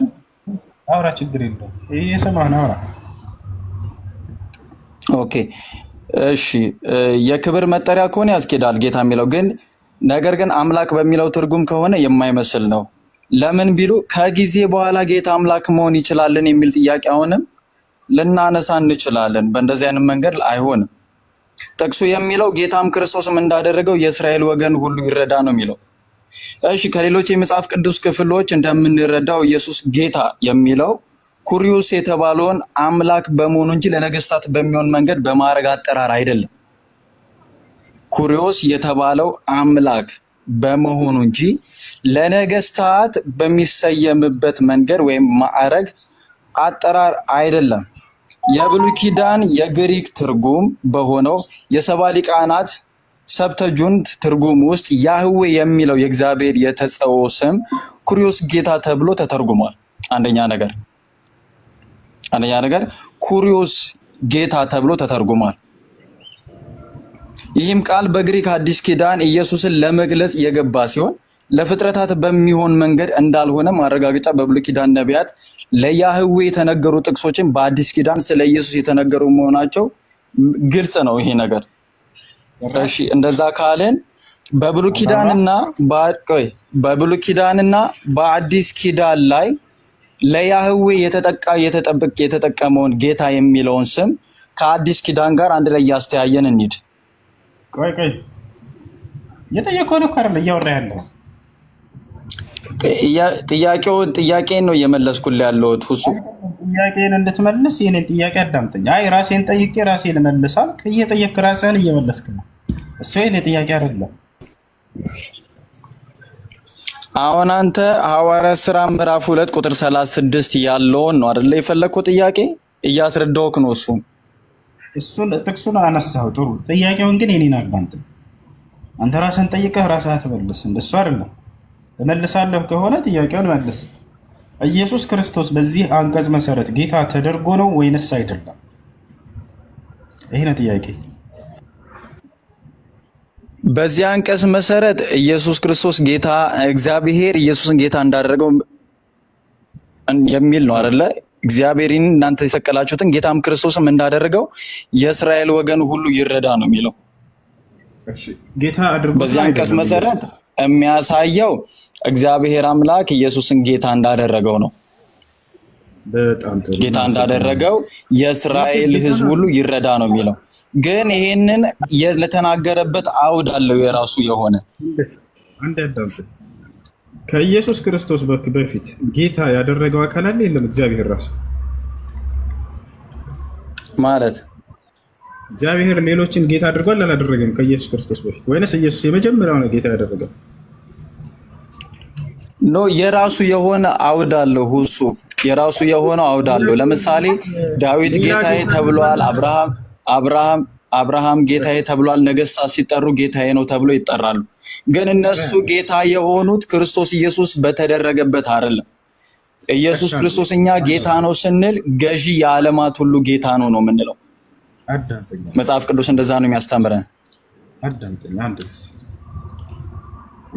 አውራ ችግር የለውም። እየሰማህ ነው። አውራ። ኦኬ እሺ። የክብር መጠሪያ ከሆነ ያስኬዳል ጌታ የሚለው ግን፣ ነገር ግን አምላክ በሚለው ትርጉም ከሆነ የማይመስል ነው። ለምን ቢሉ ከጊዜ በኋላ ጌታ አምላክ መሆን ይችላልን የሚል ጥያቄ አሁንም ልናነሳ እንችላለን። በእንደዚህ አይነት መንገድ አይሆንም። ጥቅሱ የሚለው ጌታም ክርስቶስም እንዳደረገው የእስራኤል ወገን ሁሉ ይረዳ ነው የሚለው። እሺ ከሌሎች የመጽሐፍ ቅዱስ ክፍሎች እንደምንረዳው ኢየሱስ ጌታ የሚለው ኩሪዮስ የተባለውን አምላክ በመሆኑ እንጂ ለነገስታት በሚሆን መንገድ በማዕረግ አጠራር አይደለም። ኩሪዮስ የተባለው አምላክ በመሆኑ እንጂ ለነገስታት በሚሰየምበት መንገድ ወይም ማዕረግ አጠራር አይደለም። የብሉይ ኪዳን የግሪክ ትርጉም በሆነው የሰባ ሊቃናት ሰብተጁንት ትርጉም ውስጥ ያህዌ የሚለው የእግዚአብሔር የተጸውዖ ስም ኩሪዮስ ጌታ ተብሎ ተተርጉሟል። አንደኛ ነገር ኩሪዮስ ጌታ ተብሎ ተተርጉሟል። ይህም ቃል በግሪክ አዲስ ኪዳን ኢየሱስን ለመግለጽ የገባ ሲሆን ለፍጥረታት በሚሆን መንገድ እንዳልሆነ ማረጋገጫ በብሉይ ኪዳን ነቢያት ለያህዌ የተነገሩ ጥቅሶችን በአዲስ ኪዳን ስለ ኢየሱስ የተነገሩ መሆናቸው ግልጽ ነው ይሄ ነገር። እሺ እንደዛ ካልን በብሉይ ኪዳንና በአዲስ ኪዳን ላይ ለያህዌ የተጠቀመውን ጌታ የሚለውን ስም ከአዲስ ኪዳን ጋር አንድ ላይ እያስተያየን እንሂድ። ቆይ የጠየቀው ነው አይደል? እያወራ ያለው ጥያቄን ነው እየመለስኩልህ ያለሁት። ሁሱ ጥያቄን እንድትመልስ የኔን ጥያቄ አዳምጠኝ። አይ ራሴን ጠይቄ ራሴን እመልሳል። እየጠየቅ ራስህን እየመለስክ ነው። እሱ የኔ ጥያቄ አይደለም። አሁን አንተ ሐዋርያት ሥራ ምዕራፍ 2 ቁጥር 36 ያለውን ነው አይደል የፈለግከው? ጥያቄ እያስረዳሁህ ነው። እሱን ጥቅሱን አነሳው። ጥሩ ጥያቄውን ግን የኔን አዳምጥ። አንተ ራስህን ጠይቀህ ራስህ አትመልስ። እንደሱ አይደለም። እመልሳለሁ ከሆነ ጥያቄውን መልስ። ኢየሱስ ክርስቶስ በዚህ አንቀጽ መሰረት ጌታ ተደርጎ ነው ወይንስ አይደለም? ይሄ ነው ጥያቄ። በዚህ አንቀጽ መሰረት ኢየሱስ ክርስቶስ ጌታ እግዚአብሔር ኢየሱስን ጌታ እንዳደረገው የሚል ነው አይደለ? እግዚአብሔርን እናንተ የሰቀላችሁትን ጌታም ክርስቶስም እንዳደረገው የእስራኤል ወገን ሁሉ ይረዳ ነው የሚለው። ጌታ አድርጎ በዚህ አንቀጽ መሰረት የሚያሳየው እግዚአብሔር አምላክ ኢየሱስን ጌታ እንዳደረገው ነው። በጣም ጥሩ። ጌታ እንዳደረገው የእስራኤል ሕዝብ ሁሉ ይረዳ ነው የሚለው። ግን ይሄንን የተናገረበት አውድ አለው የራሱ የሆነ። አንድ አዳምጥ። ከኢየሱስ ክርስቶስ በፊት ጌታ ያደረገው አካል አለ የለም? እግዚአብሔር ራሱ ማለት እግዚአብሔር ሌሎችን ጌታ አድርጓል አላደረገም? ከኢየሱስ ክርስቶስ በፊት ወይንስ ኢየሱስ የመጀመሪያው ነው ጌታ ያደረገው? ኖ የራሱ የሆነ አውድ አለው። ሁሱ የራሱ የሆነ አውድ አለው። ለምሳሌ ዳዊት ጌታዬ ተብሏል። አብርሃም ጌታዬ ተብሏል። ነገስታት ሲጠሩ ጌታዬ ነው ተብሎ ይጠራሉ። ግን እነሱ ጌታ የሆኑት ክርስቶስ ኢየሱስ በተደረገበት አይደለም። ኢየሱስ ክርስቶስ እኛ ጌታ ነው ስንል ገዢ የዓለማት ሁሉ ጌታ ነው ነው የምንለው። መጽሐፍ ቅዱስ እንደዛ ነው የሚያስተምረን።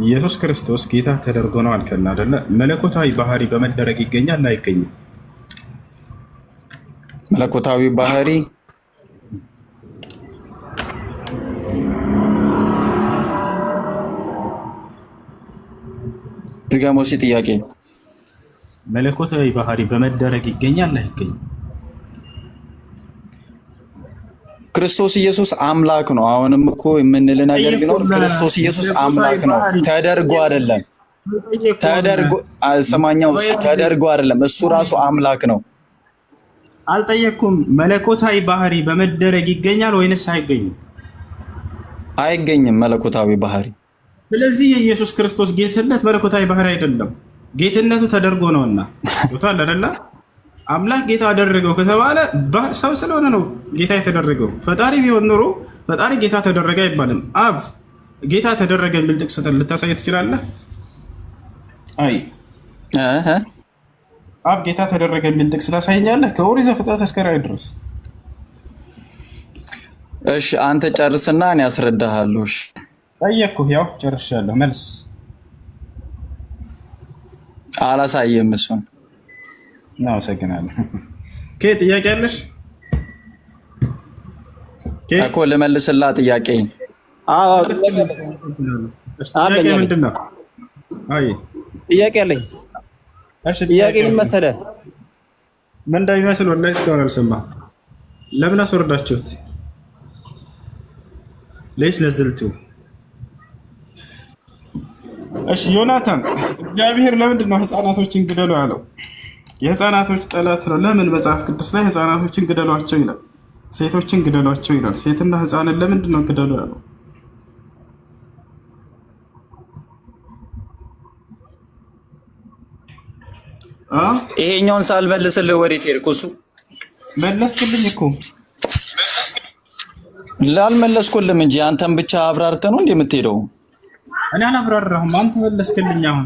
ኢየሱስ ክርስቶስ ጌታ ተደርጎ ነው አልከና አይደለ? መለኮታዊ ባህሪ በመደረግ ይገኛል አይገኝም? መለኮታዊ ባህሪ ድጋሞ ጥያቄ መለኮታዊ ባህሪ በመደረግ ይገኛል አይገኝም? ክርስቶስ ኢየሱስ አምላክ ነው። አሁንም እኮ የምንል ነገር ቢኖር ክርስቶስ ኢየሱስ አምላክ ነው። ተደርጎ አይደለም፣ ተደርጎ አይደለም። እሱ ራሱ አምላክ ነው። አልጠየኩም። መለኮታዊ ባህሪ በመደረግ ይገኛል ወይንስ አይገኝም? አይገኝም መለኮታዊ ባህሪ። ስለዚህ የኢየሱስ ክርስቶስ ጌትነት መለኮታዊ ባህሪ አይደለም፣ ጌትነቱ ተደርጎ ነውና ቶታል አይደለ? አምላክ ጌታ አደረገው ከተባለ ሰው ስለሆነ ነው ጌታ የተደረገው። ፈጣሪ ቢሆን ኖሮ ፈጣሪ ጌታ ተደረገ አይባልም። አብ ጌታ ተደረገ የሚል ጥቅስ ልታሳይ ትችላለህ? አይ አብ ጌታ ተደረገ የሚል ጥቅስ ታሳይኛለህ? ከኦሪት ዘፍጥረት እስከ ራዕይ ድረስ። እሺ አንተ ጨርስና እኔ አስረዳሃለሁ። እሺ ጠየቅኩህ፣ ያው ጨርሻለሁ። መልስ አላሳየም እሱን። እናመሰግናለን። ጥያቄ አለሽ እኮ ልመልስላ ጥያቄ። ጥያቄ ምንድን ነው? ጥያቄ አለኝ። ጥያቄ ምን መሰለህ? ምን እንደሚመስል ወላሂ እስካሁን አልሰማህም። ለምን አስወርዳችሁት? ለይሽ ነዝልቱ። እሺ ዮናታን፣ እግዚአብሔር ለምንድን ነው ህፃናቶችን ግደሉ ያለው? የህፃናቶች ጠላት ነው። ለምን መጽሐፍ ቅዱስ ላይ ህፃናቶችን ግደሏቸው ይላል፣ ሴቶችን ግደሏቸው ይላል? ሴትና ህፃንን ለምንድን ነው ግደሉ ያለው? ይሄኛውን ሳልመልስልህ ወዴት ሄድክ? እሱ መለስክልኝ እኮ። ላልመለስኩልም እንጂ አንተም ብቻ አብራርተህ ነው እንዴ የምትሄደው? እኔ አላብራራሁም፣ አንተ መለስክልኝ። አሁን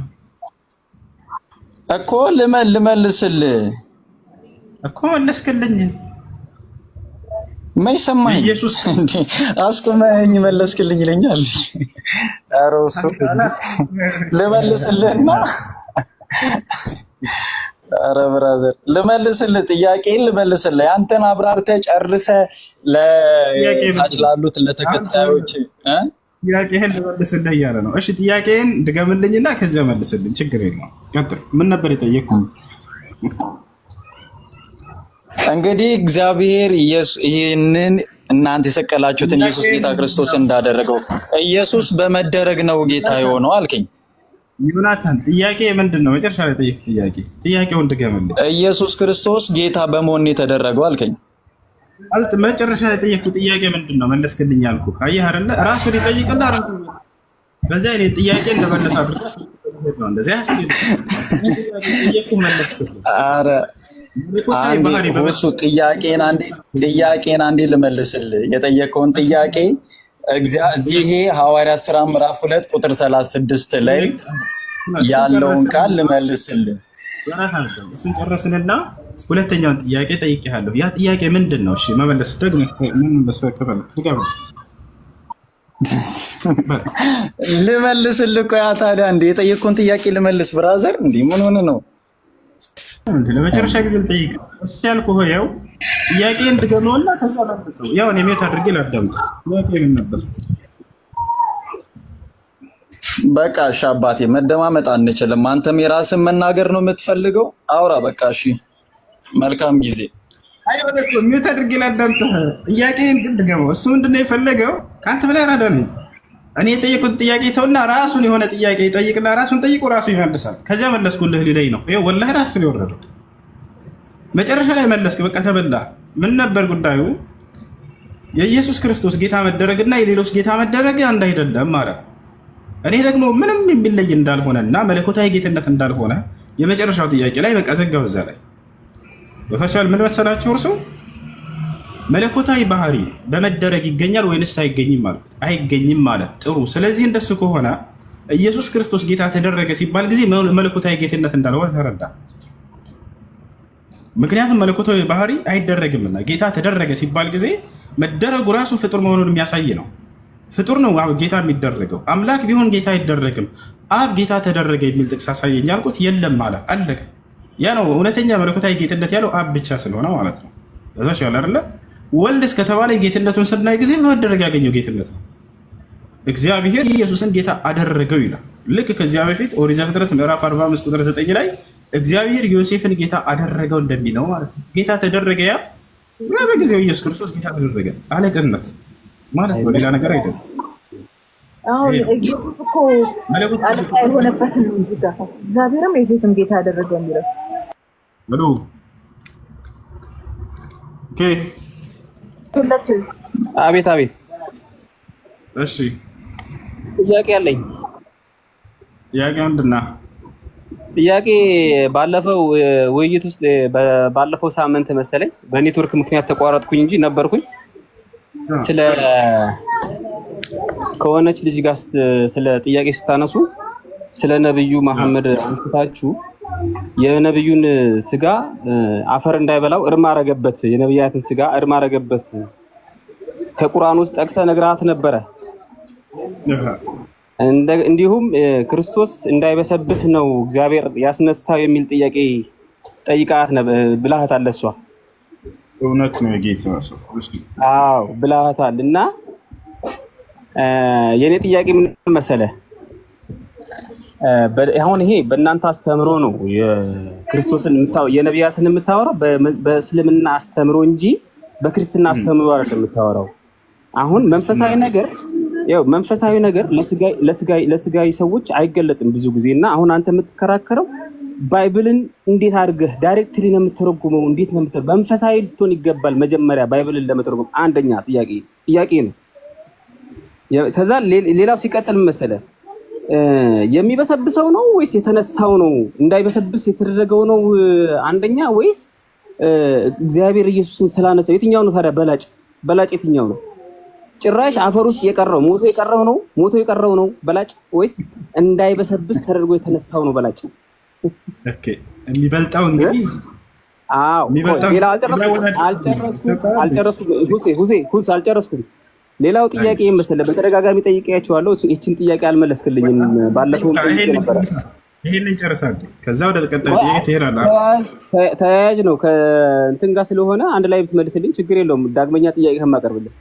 እኮ ልመልስልህ እኮ መለስክልኝ። ምን ሰማኝ? ኢየሱስ አስቆመኝ መለስክልኝ ይለኛል። ኧረ እሱ ልመልስልህና ኧረ ብራዘር ልመልስልህ፣ ጥያቄን ልመልስልህ። አንተን አብራርተህ ጨርሰህ ለታች ላሉት ለተከታዮች ጥያቄህን ልመልስልህ እያለ ነው። እሺ ጥያቄህን ድገምልኝና ከዚያ መልስልኝ፣ ችግር የለውም። ቀጥል። ምን ነበር የጠየቅኩህ? እንግዲህ እግዚአብሔር ይህንን እናንተ የሰቀላችሁትን ኢየሱስ ጌታ ክርስቶስ እንዳደረገው ኢየሱስ በመደረግ ነው ጌታ የሆነው አልከኝ። ዮናታን ጥያቄ ምንድን ነው? መጨረሻ ላይ ጠየቅኩህ ጥያቄ። ጥያቄውን ድገምልኝ። ኢየሱስ ክርስቶስ ጌታ በመሆን የተደረገው አልከኝ። መጨረሻ ላይ ጠየቅኩህ ጥያቄ ምንድን ነው? መለስክልኝ አልኩህ። አየህ አይደለ? ራሱን ይጠይቅና ራሱ በዚያ እኔ ጥያቄ እንደመለስ አድርገህ ነው እንደዚያ ኧረ እሱ ጥያቄን አንዴ ልመልስልህ። የጠየቀውን ጥያቄ እዚህ ሐዋርያት ሥራ ምዕራፍ 2 ቁጥር 36 ላይ ያለውን ቃል ልመልስልህ። እሱን ጨረስንና ሁለተኛውን ጥያቄ ጠይቄሃለሁ። ያ ጥያቄ ምንድን ነው? እሺ መመለስ ደግሞ ምን መስፈከረ ልመልስልህ። ቆይ ታዲያ እንደ የጠየቀውን ጥያቄ ልመልስ ብራዘር፣ እንዴ ምን ሆነ ነው? ለመጨረሻ ጊዜ ልጠይቅ ያልኩህ ያው ጥያቄን ድገመውና ከዛ መልሰው። ያው እኔ ሜት አድርጌ ላዳምጥ። ጥያቄ ምን ነበር? በቃ እሺ አባቴ፣ መደማመጥ አንችልም። አንተም የራስን መናገር ነው የምትፈልገው፣ አውራ በቃ። እሺ መልካም ጊዜ። አይ ወደ ሜት አድርጌ ላዳምጥ። ጥያቄን ግን ድገመው። እሱ ምንድነው የፈለገው? ካንተ በላይ አራዳ ነኝ እኔ። የጠየቁት ጥያቄ ተውና ራሱን የሆነ ጥያቄ ይጠይቅና ራሱን ጠይቆ ራሱ ይመልሳል። ከዚያ መለስኩልህ ሊለኝ ነው። ይኸው ወላሂ ራሱን የወረደው መጨረሻ ላይ መለስክ። በቃ ተበላ። ምን ነበር ጉዳዩ? የኢየሱስ ክርስቶስ ጌታ መደረግና የሌሎች ጌታ መደረግ አንድ አይደለም ማለት። እኔ ደግሞ ምንም የሚለይ እንዳልሆነና መለኮታዊ ጌትነት እንዳልሆነ የመጨረሻው ጥያቄ ላይ በቃ ዘጋው። እዛ ላይ ወታቻል። ምን መሰላችሁ? እርሱ መለኮታዊ ባህሪ በመደረግ ይገኛል ወይንስ አይገኝም ማለት? አይገኝም ማለት። ጥሩ። ስለዚህ እንደሱ ከሆነ ኢየሱስ ክርስቶስ ጌታ ተደረገ ሲባል ጊዜ መለኮታዊ ጌትነት እንዳልሆነ ተረዳ። ምክንያቱም መለኮታዊ ባህሪ አይደረግምና ጌታ ተደረገ ሲባል ጊዜ መደረጉ ራሱ ፍጡር መሆኑን የሚያሳይ ነው። ፍጡር ነው ጌታ የሚደረገው። አምላክ ቢሆን ጌታ አይደረግም። አብ ጌታ ተደረገ የሚል ጥቅስ አሳየኝ ያልኩት የለም ማለት አለቀ። ያ ነው እውነተኛ መለኮታዊ ጌትነት ያለው አብ ብቻ ስለሆነ ማለት ነው። እዛሻል አይደለ? ወልድ እስከተባለ ጌትነቱን ስናይ ጊዜ መደረግ ያገኘው ጌትነት ነው። እግዚአብሔር ኢየሱስን ጌታ አደረገው ይላል። ልክ ከዚያ በፊት ኦሪት ዘፍጥረት ምዕራፍ 45 ቁጥር 9 ላይ እግዚአብሔር ዮሴፍን ጌታ አደረገው እንደሚለው ማለት ነው። ጌታ ተደረገ ያ በጊዜው ኢየሱስ ክርስቶስ ጌታ ተደረገ አለቅነት ማለት ነው። ሌላ ነገር አይደለም። አሁን ኢየሱስ እኮ አለቃ የሆነበት ነው እንጂ እግዚአብሔርም ዮሴፍን ጌታ አደረገው የሚለው ብሉ ኦኬ። አቤት አቤት። እሺ ጥያቄ አለኝ። ጥያቄ ምንድን ነው? ጥያቄ ባለፈው ውይይት ውስጥ ባለፈው ሳምንት መሰለኝ በኔትወርክ ምክንያት ተቋረጥኩኝ እንጂ ነበርኩኝ። ስለ ከሆነች ልጅ ጋር ስለ ጥያቄ ስታነሱ ስለ ነብዩ መሐመድ አንስታችሁ የነብዩን ስጋ አፈር እንዳይበላው እርም አረገበት፣ የነብያትን ስጋ እርም አረገበት ከቁርአን ውስጥ ጠቅሰህ ነግራት ነበረ። እንዲሁም ክርስቶስ እንዳይበሰብስ ነው እግዚአብሔር ያስነሳው የሚል ጥያቄ ጠይቃት ብላሃታል። እሷ እውነት ነው የጌታ ሰው። አዎ ብላሃታል። እና የኔ ጥያቄ ምን መሰለህ? አሁን ይሄ በእናንተ አስተምሮ ነው የክርስቶስን የነቢያትን የምታወራው በእስልምና አስተምሮ እንጂ በክርስትና አስተምሮ አይደለም የምታወራው። አሁን መንፈሳዊ ነገር ለስጋዊ ሰዎች አይገለጥም ብዙ ጊዜ። እና አሁን አንተ የምትከራከረው ባይብልን እንዴት አድርገህ ዳይሬክትሊ ነው የምትተረጉመው? እንዴት ነው የምትተረጉመው? መንፈሳዊ ልትሆን ይገባል መጀመሪያ ባይብልን ለመተርጎም። አንደኛ ጥያቄ ነው። ከዛ ሌላው ሲቀጥል መሰለህ የሚበሰብሰው ነው ወይስ የተነሳው ነው? እንዳይበሰብስ የተደረገው ነው አንደኛ፣ ወይስ እግዚአብሔር ኢየሱስን ስላነሳው? የትኛው ነው ታዲያ በላጭ የትኛው ነው? ጭራሽ አፈር ውስጥ የቀረው ሞቶ የቀረው ነው በላጭ፣ ወይስ እንዳይበሰብስ ተደርጎ የተነሳው ነው በላጭ? ኦኬ የሚበልጣው እንግዲህ ሌላ አልጨረስኩም። ሌላው ጥያቄ መሰለህ በተደጋጋሚ ጠይቄያቸዋለሁ። እቺን ጥያቄ አልመለስክልኝም። ባለፈው ይሄንን ጨርሳለሁ። ከዛ ወደ ተቀጣይ ጥያቄ ትሄዳለህ። ተያያዥ ነው ከእንትን ጋር ስለሆነ አንድ ላይ ብትመልስልኝ ችግር የለውም። ዳግመኛ ጥያቄ ከማቀርብልህ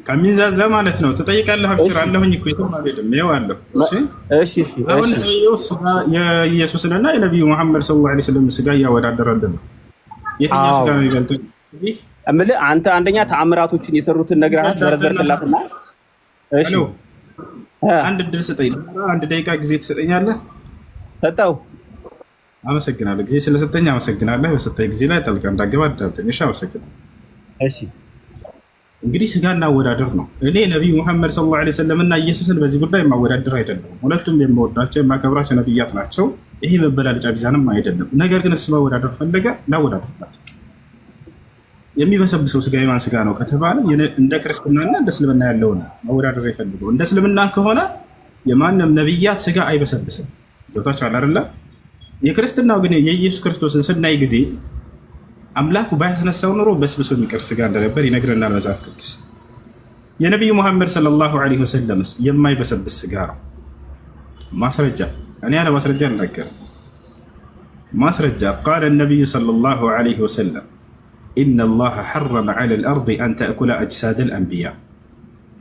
ከሚንዛዛ ማለት ነው ትጠይቃለህ። አብሽር አለሁኝ እኮ የትም አልሄድም። ይኸው አለሁ። እሺ አሁን ሰውየው ስጋ የኢየሱስንና የነቢዩ መሐመድ ሰለላሁ ዐለይሂ ወሰለም ስጋ እያወዳደረልን ነው። የትኛው ስጋ ነው ይበልጣል? እምልህ አንተ አንደኛ ተአምራቶችን የሰሩትን ነግረሃት ዘረዘርክላትና፣ እሺ አንድ እድል ስጠኝ። አንድ ደቂቃ ጊዜ ትሰጠኛለህ? ሰጠው። አመሰግናለሁ። ጊዜ ስለሰጠኝ አመሰግናለሁ። በሰጠኝ ጊዜ ላይ ጠልቀህ እንዳትገባ አዳምጠኝ። እሺ አመሰግናለሁ። እሺ እንግዲህ ስጋ እናወዳደር ነው። እኔ ነቢዩ መሐመድ ሰለላሁ ዐለይሂ ወሰለም እና ኢየሱስን በዚህ ጉዳይ የማወዳደር አይደለም። ሁለቱም የምወዳቸው የማከብራቸው ነቢያት ናቸው። ይሄ መበላለጫ ቢዛንም አይደለም። ነገር ግን እሱ ማወዳደር ፈለገ፣ ላወዳደርላቸው። የሚበሰብሰው ስጋ የማን ስጋ ነው ከተባለ እንደ ክርስትናና እንደ እስልምና ያለውን ማወዳደር የፈልገው። እንደ እስልምና ከሆነ የማንም ነቢያት ስጋ አይበሰብስም። ገብታችኋል አይደለ? የክርስትናው ግን የኢየሱስ ክርስቶስን ስናይ ጊዜ አምላኩ ባያስነሳው ኖሮ በስብሶ የሚቀር ስጋ እንደነበር ይነግረናል መጽሐፍ ቅዱስ። የነቢዩ መሐመድ ሰለላሁ ዐለይሂ ወሰለም የማይበሰብስ ስጋ ነው። ማስረጃ እኔ ያለ ማስረጃ አልናገርም። ማስረጃ ቃለ ነቢዩ ሰለላሁ ዐለይሂ ወሰለም ኢነላሀ ሐረመ ዐለል አርድ አን ተእኩለ አጅሳደል አንቢያ።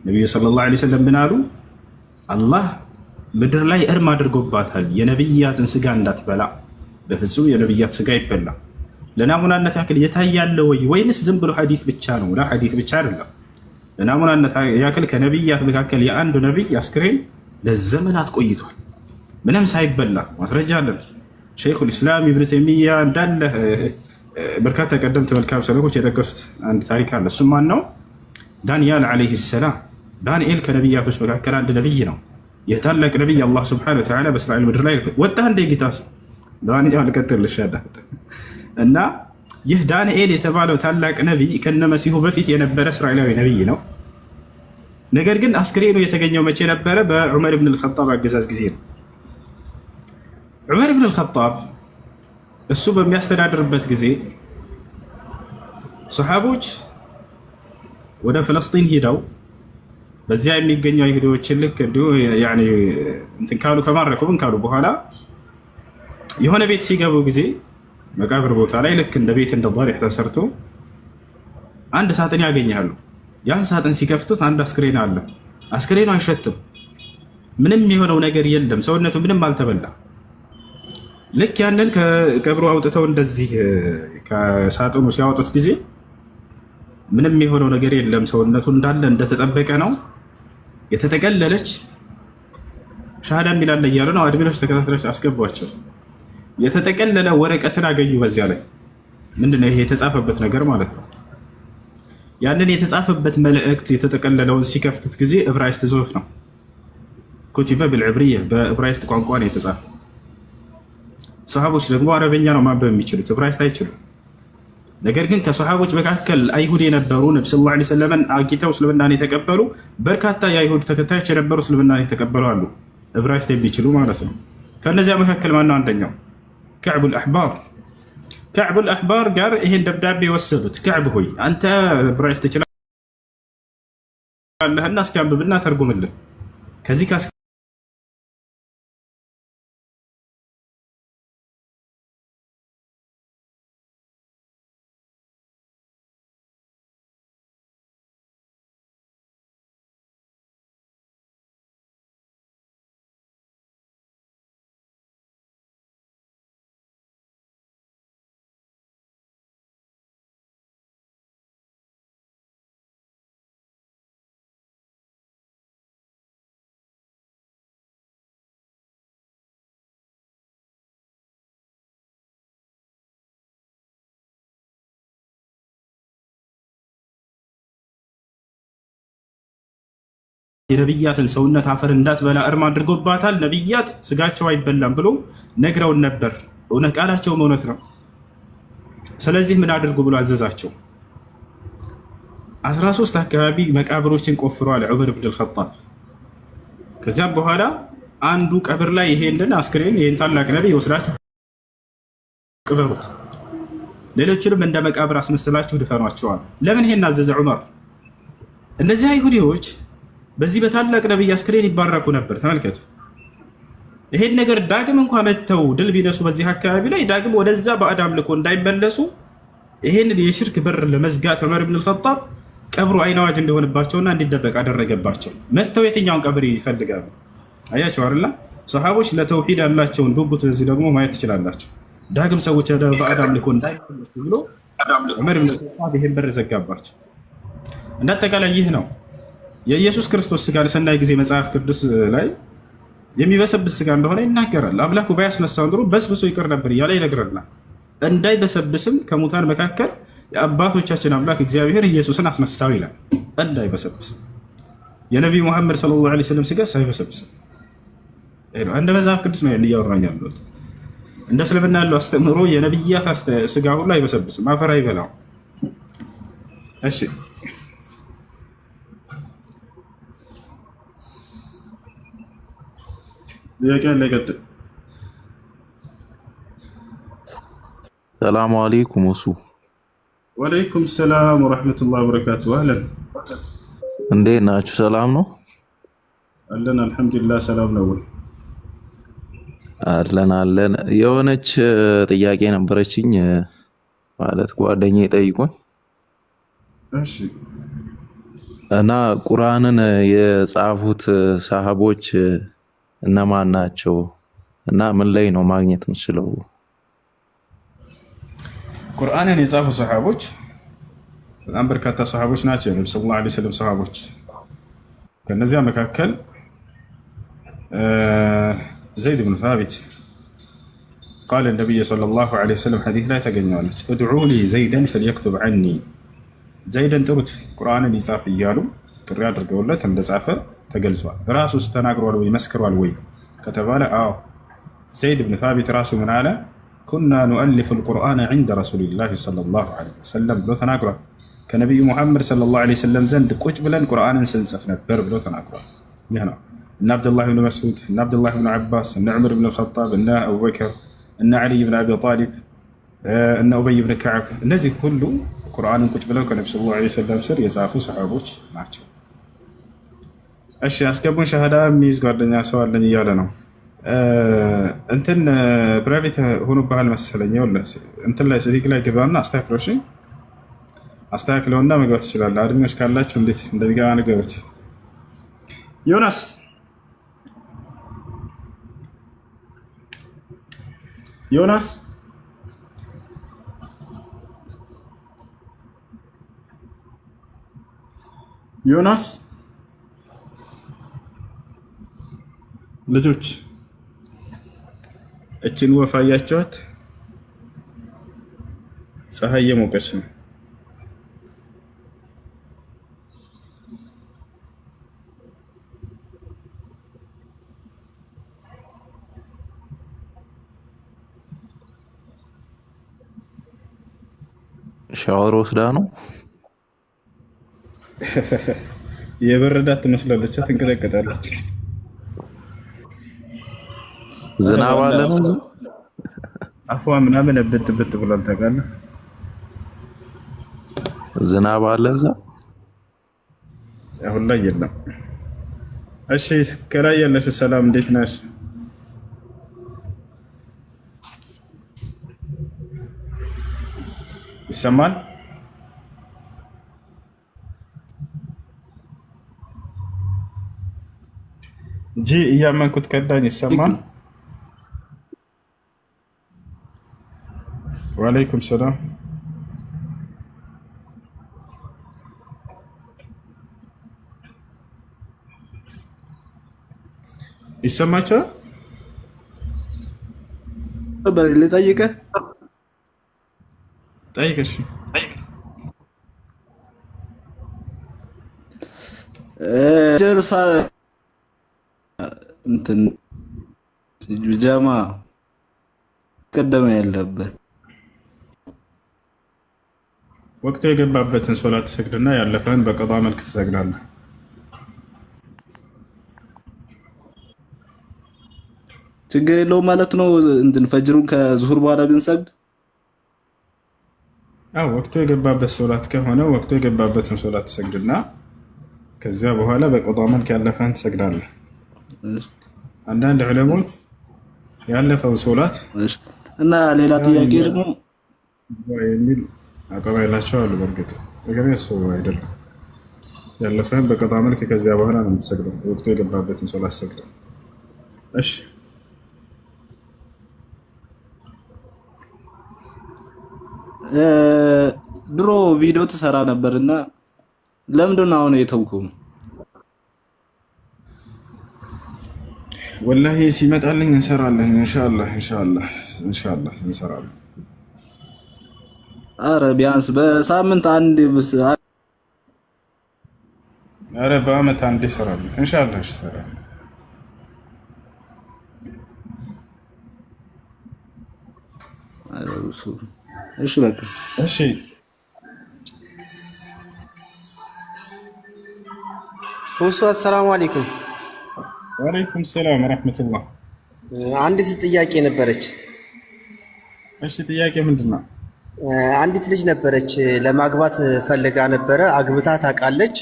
ነቢዩ ሰለላሁ ዐለይሂ ወሰለም ምን አሉ? አላህ ምድር ላይ እርም አድርጎባታል የነቢያትን ስጋ እንዳትበላ። በፍጹም የነቢያት ስጋ ይበላል። ለናሙናነት ያክል የታያለ ወይንስ ዝም ብሎ ሐዲስ ብቻ ነው? ሐዲስ ብቻ አይደለም። ለናሙናነት ያክል ከነቢያት መካከል የአንዱ ነቢይ አስክሬን ለዘመናት ቆይቷል ምንም ሳይበላ። ማስረጃ አለን። ሸይኹል ኢስላም ኢብኑ ተይሚያ እንዳለ በርካታ ቀደምት መልካም ሰለፎች የጠቀሱት አንድ ታሪክ አለ። እሱም ማን ነው? ዳንኤል ዓለይሂ ሰላም። ዳንኤል ከነቢያቶች መካከል አንድ ነቢይ ነው። ይህ ታላቅ ነቢይ አላህ ሱብሓነሁ ወተዓላ በእስራኤል ምድር ላይ ወጣ እንደ ጌታ ሰው ዳንኤል ቀጥልሽ እና ይህ ዳንኤል የተባለው ታላቅ ነቢይ ከነመሲሁ በፊት የነበረ እስራኤላዊ ነቢይ ነው። ነገር ግን አስክሬኑ የተገኘው መቼ ነበረ? በዑመር ብን አልኸጣብ አገዛዝ ጊዜ ነው። ዑመር ብን አልኸጣብ እሱ በሚያስተዳድርበት ጊዜ ሰሓቦች ወደ ፍለስጢን ሂደው በዚያ የሚገኙ አይሁዶችን ልክ እንዲሁ እንትን ካሉ ከማረኩ ምን ካሉ በኋላ የሆነ ቤት ሲገቡ ጊዜ መቃብር ቦታ ላይ ልክ እንደ ቤት እንደ ዳሪሕ ተሰርቶ አንድ ሳጥን ያገኛሉ። ያን ሳጥን ሲከፍቱት አንድ አስክሬን አለ። አስክሬኑ አይሸትም፣ ምንም የሆነው ነገር የለም፣ ሰውነቱ ምንም አልተበላ። ልክ ያንን ከቀብሩ አውጥተው እንደዚህ ከሳጥኑ ሲያወጡት ጊዜ ምንም የሆነው ነገር የለም፣ ሰውነቱ እንዳለ እንደተጠበቀ ነው። የተጠቀለለች ሻሃዳ የሚላለ እያሉ ነው አድሚኖች ተከታትለች አስገቧቸው። የተጠቀለለ ወረቀትን አገኙ። በዚያ ላይ ምንድነው ይሄ የተጻፈበት ነገር ማለት ነው። ያንን የተጻፈበት መልእክት የተጠቀለለውን ሲከፍቱት ጊዜ ዕብራይስጥ ጽሑፍ ነው። ኩቲበ ቢልዕብሪየ በዕብራይስጥ ቋንቋ ነው የተጻፈ። ሰሃቦች ደግሞ አረበኛ ነው ማንበብ የሚችሉት፣ ዕብራይስጥ አይችሉም። ነገር ግን ከሰሃቦች መካከል አይሁድ የነበሩ ነብዩ ሰለላሁ ዐለይሂ ወሰለም አግኝተው እስልምናን የተቀበሉ በርካታ የአይሁድ ተከታዮች የነበሩ እስልምናን የተቀበሉ አሉ፣ ዕብራይስጥ የሚችሉ ማለት ነው። ከነዚያ መካከል ማነው አንደኛው? ከዕቡል አሕባር። ከዕቡል አሕባር ጋር ይሄን ደብዳቤ የወሰዱት ከዕብ ሆይ አንተ ዕብራይስጥ ትችላለህና እስኪ አንብብና ተርጉምልን ከዚህ የነብያትን ሰውነት አፈር እንዳትበላ እርም አድርጎባታል። ነብያት ስጋቸው አይበላም ብሎ ነግረውን ነበር። እውነት ቃላቸውም እውነት ነው። ስለዚህ ምን አድርጉ ብሎ አዘዛቸው። 13 አካባቢ መቃብሮችን ቆፍሯል ዑመር ብን አልኸጣብ። ከዚያም በኋላ አንዱ ቀብር ላይ ይሄንን አስክሬን ይሄን ታላቅ ነብይ ወስዳችሁ ቅበሩት፣ ሌሎችንም እንደ መቃብር አስመስላችሁ ድፈኗቸዋል። ለምን ይሄን አዘዘ ዑመር? እነዚህ አይሁዲዎች በዚህ በታላቅ ነብይ አስክሬን ይባረኩ ነበር። ተመልከቱ። ይሄን ነገር ዳግም እንኳን መተው ድል ቢነሱ በዚህ አካባቢ ላይ ዳግም ወደዛ ባዕድ አምልኮ እንዳይመለሱ ይሄን የሽርክ በር ለመዝጋት ዑመር ብን አልኸጣብ ቀብሩ አይናዋጅ እንደሆነባቸውና እንዲደበቅ አደረገባቸው። መተው የትኛውን ቀብር ይፈልጋሉ? አያቸው አይደል? ሰሃቦች ለተውሂድ ያላቸውን ጉጉት በዚህ ደግሞ ማየት ትችላላችሁ። ዳግም ሰዎች ወደ ባዕድ አምልኮ እንዳይመለሱ ብሎ ዑመር ብን አልኸጣብ ይሄን በር ዘጋባቸው። እንዳጠቃላይ ይህ ነው የኢየሱስ ክርስቶስ ስጋ ለሰናይ ጊዜ መጽሐፍ ቅዱስ ላይ የሚበሰብስ ስጋ እንደሆነ ይናገራል። አምላኩ ባያስነሳው ኑሮ በስብሶ ይቀር ነበር እያለ ይነግረናል። እንዳይበሰብስም ከሙታን መካከል የአባቶቻችን አምላክ እግዚአብሔር ኢየሱስን አስነሳው ይላል። እንዳይበሰብስም የነቢዩ መሐመድ ሰለላሁ ዐለይሂ ወሰለም ስጋ ሳይበሰብስም እንደ መጽሐፍ ቅዱስ ነው እያወራኝ ያለሁት። እንደ እስልምና ያለው አስተምህሮ የነብያት ስጋ ሁሉ አይበሰብስም፣ አፈር አይበላው። እሺ ይቀጥል። ሰላሙ አለይኩም ወሱ። ወአለይኩም ሰላም ወራህመቱላሂ ወበረካቱ። አህለን እንዴት ናችሁ? ሰላም ነው አለን። አልሐምዱሊላህ ሰላም ነው ወይ? አለን። የሆነች ጥያቄ ነበረችኝ ማለት ጓደኛዬ ጠይቆኝ እሺ። እና ቁርአንን የጻፉት ሰሃቦች እነማን ናቸው እና ምን ላይ ነው ማግኘት የምችለው? ቁርአንን የጻፉ ሰሃቦች በጣም በርካታ ሰሃቦች ናቸው። ነብዩ ሰለላሁ ዐለይሂ ወሰለም ሰሃቦች ከነዚያ መካከል ዘይድ ብን ታቢት ቃል ነብዩ ሰለላሁ ዐለይሂ ወሰለም ሐዲስ ላይ ተገኘዋለች። እድዑ ሊ ዘይደን ፈልየክቱብ ዐኒ፣ ዘይደን ጥሩት ቁርአንን ይጻፍ እያሉ ጥሪ አድርገውለት እንደጻፈ ተገልጿል። ራሱስ ተናግሯል ወይ መስክሯል ወይ ከተባለ አዎ። ዘይድ ብን ታቢት ራሱ ምን አለ? ኩና ኑአሊፍ አልቁርአን ዐንደ ረሱሊላህ ሰለላሁ ዐለይሂ ወሰለም ብሎ ተናግሯል። ከነቢዩ ሙሐመድ ሰለላሁ ዐለይሂ ወሰለም ዘንድ ቁጭ ብለን ቁርአንን ስንጽፍ ነበር ብሎ ተናግሯል። ይህ ነው እነ አብዱላህ ብን መስዑድ፣ እነ አብዱላህ ብን ዓባስ፣ እነ ዑመር ብን አልኸጣብ፣ እነ አቡበከር፣ እነ ዓሊይ ብን አቢ ጣሊብ፣ እነ ኡበይ ብን ከዓብ፣ እነዚህ ሁሉ ቁርአንን ቁጭ ብለው ከነቢ ሰለላሁ ዐለይሂ ወሰለም ስር የጻፉ ሰሃቦች ናቸው። እሺ አስገቡን። ሻሃዳ የሚይዝ ጓደኛ ሰው አለኝ እያለ ነው። እንትን ፕራይቬት ሆኖብሃል መሰለኝ። እንትን ላይ ሴቲንግ ላይ ግባና አስተካክሎ። እሺ አስተካክለውና መግባት ትችላለህ። አድሚኖች ካላችሁ እንዴት እንደሚገባ ንገሩት። ዮናስ ዮናስ ዮናስ ልጆች እችን ወፍ አያችኋት? ፀሐይ የሞቀች ነው። ሻወር ወስዳ ነው የበረዳት ትመስላለች፣ ትንቀጠቀጣለች። ዝናብ አለ ነው አፏ ምናምን እብጥ ብጥ ብሏል። ታውቃለህ? ዝናብ አለ እዛ አሁን ላይ የለም። እሺ ከላይ ያለሽ ሰላም እንዴት ነሽ? ይሰማል? ጂ እያመንኩት ከዳኝ። ይሰማል? ወአለይኩም ሰላም። ይሰማችኋል? ልጠይቅህ? ጠይቅሽ። ጀልሳ እንትን ጀማ ቀደመ ያለበት ወቅቱ የገባበትን ሶላት ትሰግድና ያለፈን በቀዷ መልክ ትሰግዳለህ። ችግር የለውም ማለት ነው። እንትን ፈጅሩን ከዙሁር በኋላ ብንሰግድ ወቅቱ የገባበት ሶላት ከሆነ ወቅቱ የገባበትን ሶላት ትሰግድና ከዚያ በኋላ በቀዷ መልክ ያለፈን ትሰግዳለህ። አንዳንድ ዑለሞች ያለፈው ሶላት እና ሌላ ጥያቄ ደግሞ የሚል አቋም ያላቸው አሉ። በእርግጥ ነገር እሱ አይደለም። ያለፈን በቀዷ መልክ ከዚያ በኋላ ነው የምትሰግደው። ወቅቱ የገባበትን ሶላት ሰግደው። እሺ ድሮ ቪዲዮ ትሰራ ነበርና ለምንድን ነው አሁን የተውከው? ወላሂ ሲመጣልኝ እንሰራለን። ኢንሻአላህ እንሰራለን። አረ ቢያንስ በሳምንት አንድ አረ በአመት አንድ እንሰራለን። ኢንሻአላህ እንሰራለን። እሺ በቃ እሺ። ሁሱ አሰላሙ አለይኩም። ወአለይኩም ሰላም ወራህመቱላህ። አንዲት ጥያቄ ነበረች። እሺ ጥያቄ ምንድነው? አንዲት ልጅ ነበረች ለማግባት ፈልጋ ነበረ። አግብታ ታውቃለች።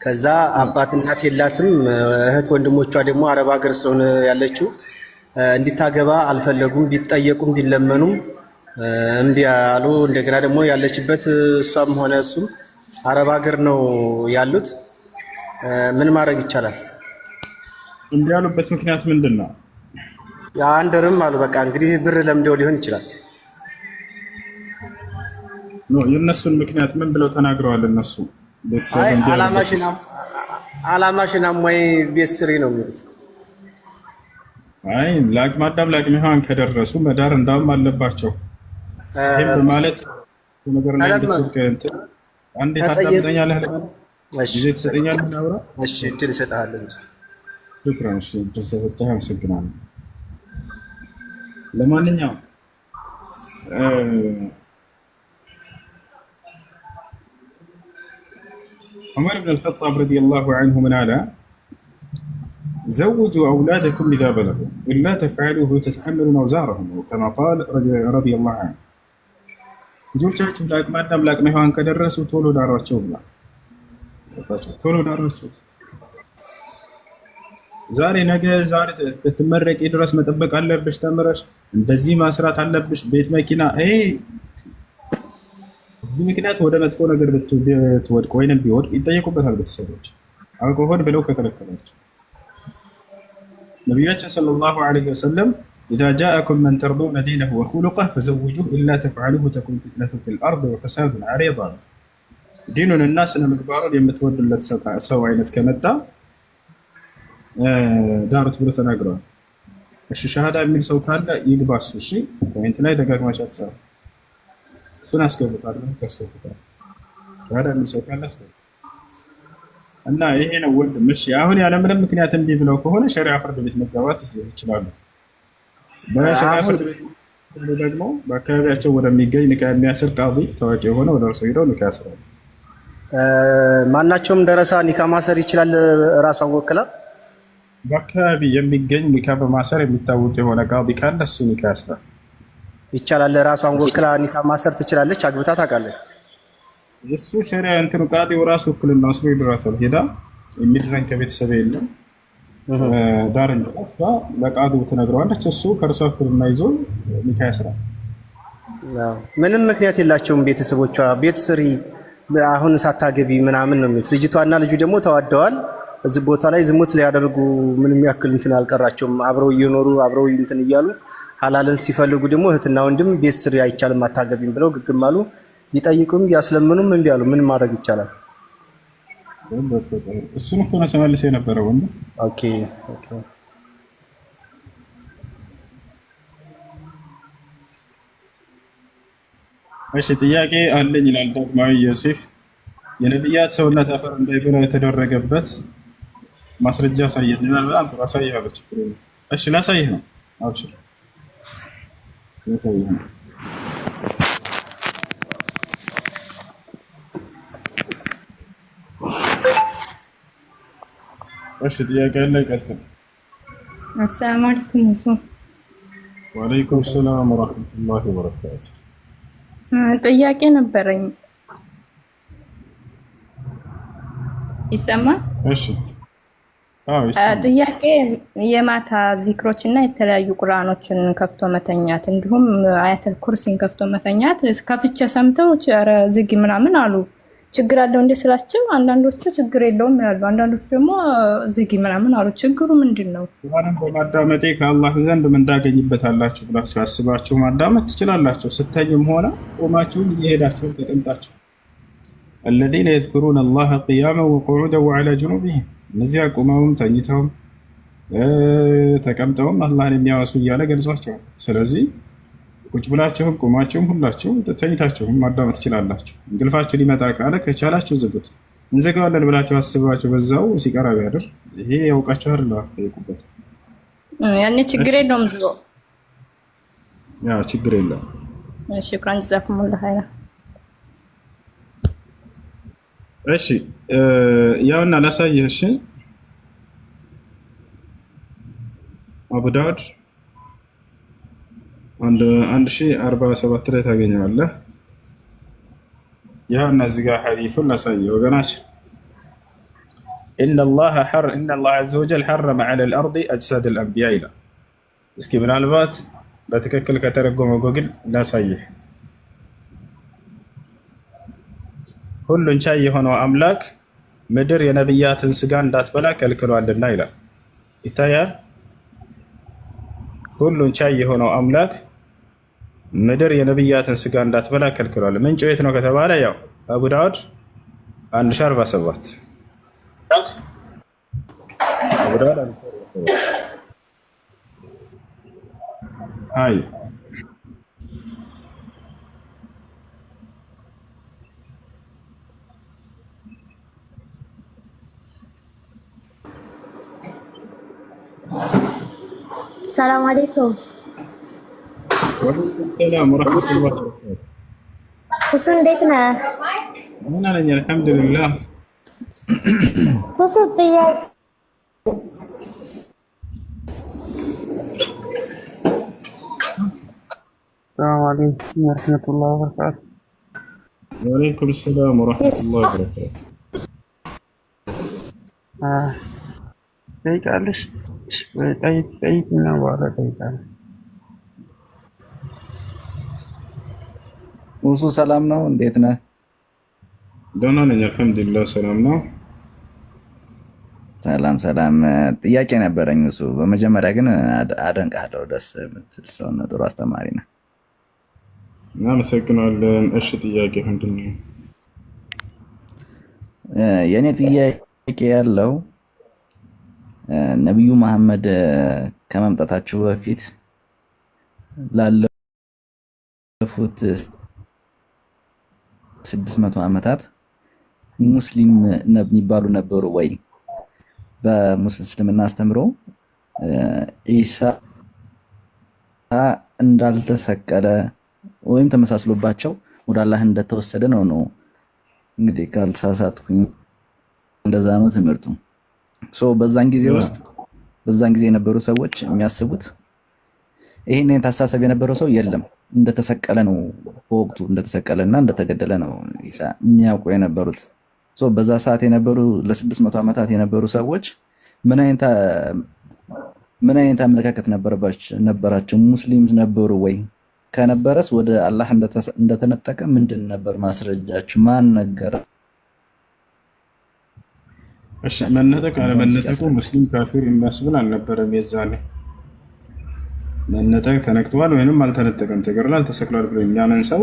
ከዛ አባት እናት የላትም። እህት ወንድሞቿ ደግሞ አረብ ሀገር ስለሆነ ያለችው እንዲታገባ አልፈለጉም። ቢጠየቁም ቢለመኑም እምቢ አሉ። እንደገና ደግሞ ያለችበት እሷም ሆነ እሱም አረብ ሀገር ነው ያሉት። ምን ማድረግ ይቻላል? እምቢ ያሉበት ምክንያት ምንድነው? አንደርም አሉ። በቃ እንግዲህ ብር ለምደው ሊሆን ይችላል። የእነሱን ምክንያት ምን ብለው ተናግረዋል? እነሱ አላማሽን አሟይ ቤት ስሪ ነው የሚሉት። አይ ለአቅመ አዳም ለአቅመ ሔዋን ከደረሱ መዳር እንዳውም አለባቸው። ይሄን በማለት ነገር ላይ አንዴ ታዳምጠኛለህ? ጊዜ ትሰጠኛለህ? እናውራ። እሺ እድል እሰጥሃለሁ። ሽክራን። እሺ እድል ስለሰጠህ አመሰግናለሁ። ለማንኛውም عمر بن الخطاب رضي الله عنه من على زوجوا أولادكم إذا بلغوا إلا تفعلوه تتحملون أوزارهم كما قال رضي الله عنه. ልጆቻችሁ ለአቅመ አዳም ለአቅመ ሔዋን ከደረሱ ቶሎ ዳሯቸው ብላ ቶሎ ዳሯቸው። ዛሬ ነገ ዛሬ ትመረቂ ድረስ መጠበቅ አለብሽ። ተምረሽ እንደዚህ ማስራት አለብሽ። ቤት መኪና እዚህ ምክንያት ወደ መጥፎ ነገር ብትወድቅ ወይንም ቢወድቅ ይጠየቁበታል ቤተሰቦች አልኮሆል ብለው ከከለከሏቸው። ነቢያችን ሰለላሁ ዐለይሂ ወሰለም ኢዛ ጃአኩም መን ተርዱነ ዲነሁ ወኹሉቀሁ ፈዘውጁሁ ኢላ ተፍዐሉሁ ተኩን ፊትነቱን ፊል አርድ ወፈሳዱን ዐሪድ። ዲኑንና ስነ ምግባሩን የምትወዱለት ሰው አይነት ከመጣ ዳሩት ብሎ ተናግረዋል። እሺ ሸሃዳ የሚል ሰው ካለ ይግባ እሱ። እሺ ኮሜንት ላይ ደጋግማችሁ አትጻፉ። እሱን አስገቡታል ታስገቡታል። ሸሃዳ የሚል ሰው ካለ አስገቡ እና ይሄ ነው ወንድም። እሺ አሁን ያለ ምንም ምክንያት እምቢ ብለው ከሆነ ሸሪዓ ፍርድ ቤት መጋባት ይችላሉ። በሸሪዓ ፍርድ ቤት ደግሞ በአካባቢያቸው ወደሚገኝ ኒካህ የሚያስር ቃዲ ታዋቂ የሆነ ወደ እርሱ ሄደው ኒካህ ያስራሉ። ማናቸውም ደረሳ ኒካህ ማሰር ይችላል ራሷን ወክላ። በአካባቢ የሚገኝ ኒካህ በማሰር የሚታወቅ የሆነ ቃዲ ካለ እሱ ኒካህ ያስራል። ይቻላል። ራሷን ወክላ ኒካህ ማሰር ትችላለች። አግብታ ታውቃለች። እሱ ሸሪዓ እንትኑ ቃዲው ራሱ ውክልና ወስዶ ይድራታል። ሄዳ የሚድረኝ ከቤተሰብ የለም ዳርን እሷ ለቃዲው ትነግረዋለች። እሱ ከእርሷ ውክልና ይዞ ኒካህ ያስራል። ምንም ምክንያት የላቸውም ቤተሰቦቿ። ቤት ስሪ አሁን ሳታገቢ ምናምን ነው የሚሉት። ልጅቷና ልጁ ደግሞ ተዋደዋል። እዚህ ቦታ ላይ ዝሙት ሊያደርጉ ምንም ያክል እንትን አልቀራቸውም። አብረው እየኖሩ አብረው እንትን እያሉ ሐላልን ሲፈልጉ ደግሞ እህትና ወንድም ቤት ስሪ አይቻልም አታገቢም ብለው ግግም አሉ። ቢጠይቁም ቢያስለምኑም እምቢ አሉ። ምን ማድረግ ይቻላል? እሱን እኮ ነው ተመልሶ የነበረው ወንድ። ኦኬ ኦኬ። እሺ ጥያቄ አለኝ ይላል ዳግማዊ ዮሴፍ። የነቢያት ሰውነት አፈር እንዳይበላ የተደረገበት ማስረጃ አሳየኝ ይላል። በጣም ጥሩ አሳይሃለሁ። ችግር የለም። እሺ ላሳይህ ነው። አብሽር ላሳይህ ነው። እሺ ጥያቄ አለ? ይቀጥል። አሰላሙ አለይኩም እሱ። ወአለይኩም ሰላም ወራህመቱላሂ ወበረካቱ። ጥያቄ ነበረኝ። ይሰማ? እሺ አዎ ይሰማ። ጥያቄ የማታ ዚክሮች እና የተለያዩ ቁርአኖችን ከፍቶ መተኛት እንዲሁም አያተል ኩርሲን ከፍቶ መተኛት ከፍቼ ሰምተው ኧረ ዝጊ ምናምን አሉ። ችግር አለው እንደ ስላቸው አንዳንዶቹ ችግር የለውም ይላሉ፣ አንዳንዶቹ ደግሞ ዝጊ ምናምን አሉ። ችግሩ ምንድነው? ቁርአንን በማዳመጤ ከአላህ ዘንድ ምን እንዳገኝበታላችሁ ብላችሁ አስባችሁ ማዳመጥ ትችላላችሁ። ስተኝም ሆነ ቆማችሁ እየሄዳችሁ ተቀምጣችሁ الذين يذكرون الله قياما وقعودا وعلى جنوبهم እነዚያ ቆመውም ተኝተውም ተቀምጠውም አላህን የሚያወሱ እያለ ገልጿቸዋል። ስለዚህ ቁጭ ብላችሁም ቆማችሁም ሁላችሁም ተኝታችሁም ማዳመጥ ትችላላችሁ። እንቅልፋችሁ ሊመጣ ካለ ከቻላችሁ ዝጉት። እንዘጋዋለን ብላችሁ አስባችሁ በዛው ሲቀራ ቢያድር ይሄ ያውቃችሁ አይደል? አትጠይቁበት። ያኔ ችግር የለውም ዝሮ ያ ችግር የለውም። ሽክራን ጀዛኩሙላህ ኸይራ። እሺ ያውና ላሳየህ። እሺ አቡ ዳውድ 1047 ላይ ታገኘዋለህ። ያውና እዚህ ጋር ሐዲሱን ላሳየህ ወገናችን። إن الله عز وجل حرم على الأرض أجساد الأنبياء ይላል። እስኪ ምናልባት በትክክል ከተረጎመው ጎግል ላሳየህ። ሁሉን ቻይ የሆነው አምላክ ምድር የነብያትን ስጋ እንዳትበላ ከልክሏልና ይላል። ይታያል። ሁሉን ቻይ የሆነው አምላክ ምድር የነብያትን ስጋ እንዳትበላ ከልክሏል። ምንጩ የት ነው ከተባለ ያው አቡ ዳውድ 1047 አቡ ዳውድ 1047 አይ ሰላም አለይኩም። ወአለይኩም ሰላም ወራህመቱላሂ ወበረካቱ። እሱ እንዴት ነህ? ምን አለኝ? አልሐምዱሊላህ። እሱ ጥያቄ ሰላም አለይኩም ወራህመቱላሂ ወበረካቱ። ወአለይኩም ሰላም ወራህመቱላሂ ወበረካቱ። ጠይቃለሽ? ጠይቅና በኋላ ጠይቃለሽ። ሙሱ ሰላም ነው? እንዴት ነህ? ደህና ነኝ አልሐምዱሊላህ። ሰላም ነው። ሰላም ሰላም። ጥያቄ ነበረኝ እሱ። በመጀመሪያ ግን አደንቅሃለሁ፣ ደስ የምትል ሰው ነህ፣ ጥሩ አስተማሪ ነህ። እናመሰግናለን። እሺ ጥያቄ ምንድን ነው? የእኔ ጥያቄ ያለው ነቢዩ መሐመድ ከመምጣታችሁ በፊት ላለፉት 600 ዓመታት ሙስሊም የሚባሉ ነበሩ ወይ? በሙስሊምና አስተምሮ ኢሳ እንዳልተሰቀለ ወይም ተመሳስሎባቸው ወደ አላህ እንደተወሰደ ነው እንግዲህ ካልተሳሳትኩኝ እንደዛ ነው ትምህርቱ። በዛን ጊዜ ውስጥ በዛን ጊዜ የነበሩ ሰዎች የሚያስቡት ይሄን ታሳሰብ የነበረው ሰው የለም እንደተሰቀለ ነው፣ በወቅቱ እንደተሰቀለና እንደተገደለ ነው ኢሳ የሚያውቁ የነበሩት። በዛ ሰዓት የነበሩ ለ600 ዓመታት የነበሩ ሰዎች ምን አይነት አመለካከት ነበራቸው? ሙስሊም ነበሩ ወይ? ከነበረስ ወደ አላህ እንደተነጠቀ ምንድን ነበር ማስረጃችሁ? ማን ነገረ? እሺ መነጠቅ አለመነጠቁ ሙስሊም ካፊር የሚያስብል አልነበረም። የዛኔ መነጠቅ ተነክቷል ወይንም አልተነጠቀም፣ ተገድሏል፣ ተሰቅሏል ብሎ የሚያምን ሰው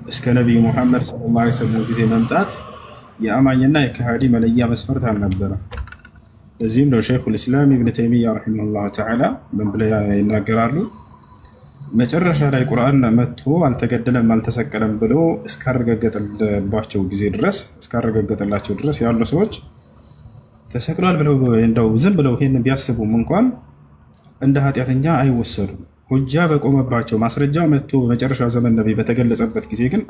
እስከ ነቢዩ ሙሐመድ ሰለላሁ ዐለይሂ ወሰለም ጊዜ መምጣት የአማኝና የከሃዲ መለያ መስፈርት አልነበረም። ለዚህም ነው ሸይኹል ኢስላም ኢብኑ ተይሚያ ረሒመሁላሁ ተዓላ ምን ብለው ይናገራሉ? መጨረሻ ላይ ቁርአን መጥቶ አልተገደለም አልተሰቀለም ብሎ እስካረጋገጠላቸው ድረስ ያሉ ሰዎች ተሰቅሏል ብለው እንደው ዝም ብለው ይሄን ቢያስቡም እንኳን እንደ ኃጢአተኛ አይወሰዱም። ሁጃ በቆመባቸው ማስረጃው መጥቶ በመጨረሻው ዘመን ነብይ በተገለጸበት ጊዜ ግን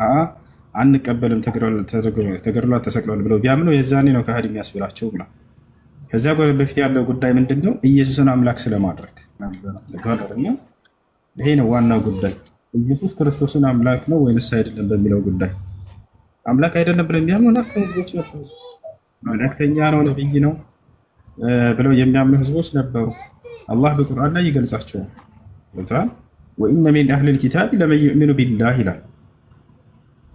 አንቀበልም ተገድሏል ተሰቅሏል ብለው ቢያምኑ የዛኔ ነው ከሃዲ የሚያስብላቸው ብላ። ከዚያ በፊት ያለው ጉዳይ ምንድነው? ኢየሱስን አምላክ ስለማድረግ ይሄ ነው ዋናው ጉዳይ። ኢየሱስ ክርስቶስን አምላክ ነው ወይስ አይደለም በሚለው ጉዳይ አምላክ አይደለም ብለው የሚያምኑ ህዝቦች ነበሩ። መልእክተኛ ነው ነብይ ነው ብለው የሚያምኑ ህዝቦች ነበሩ። አላህ በቁርአን ላይ ይገልጻቸዋል። ወኢነ ሚን አህሊል ኪታብ ለመን ዩእሚኑ ቢላህ ይላል።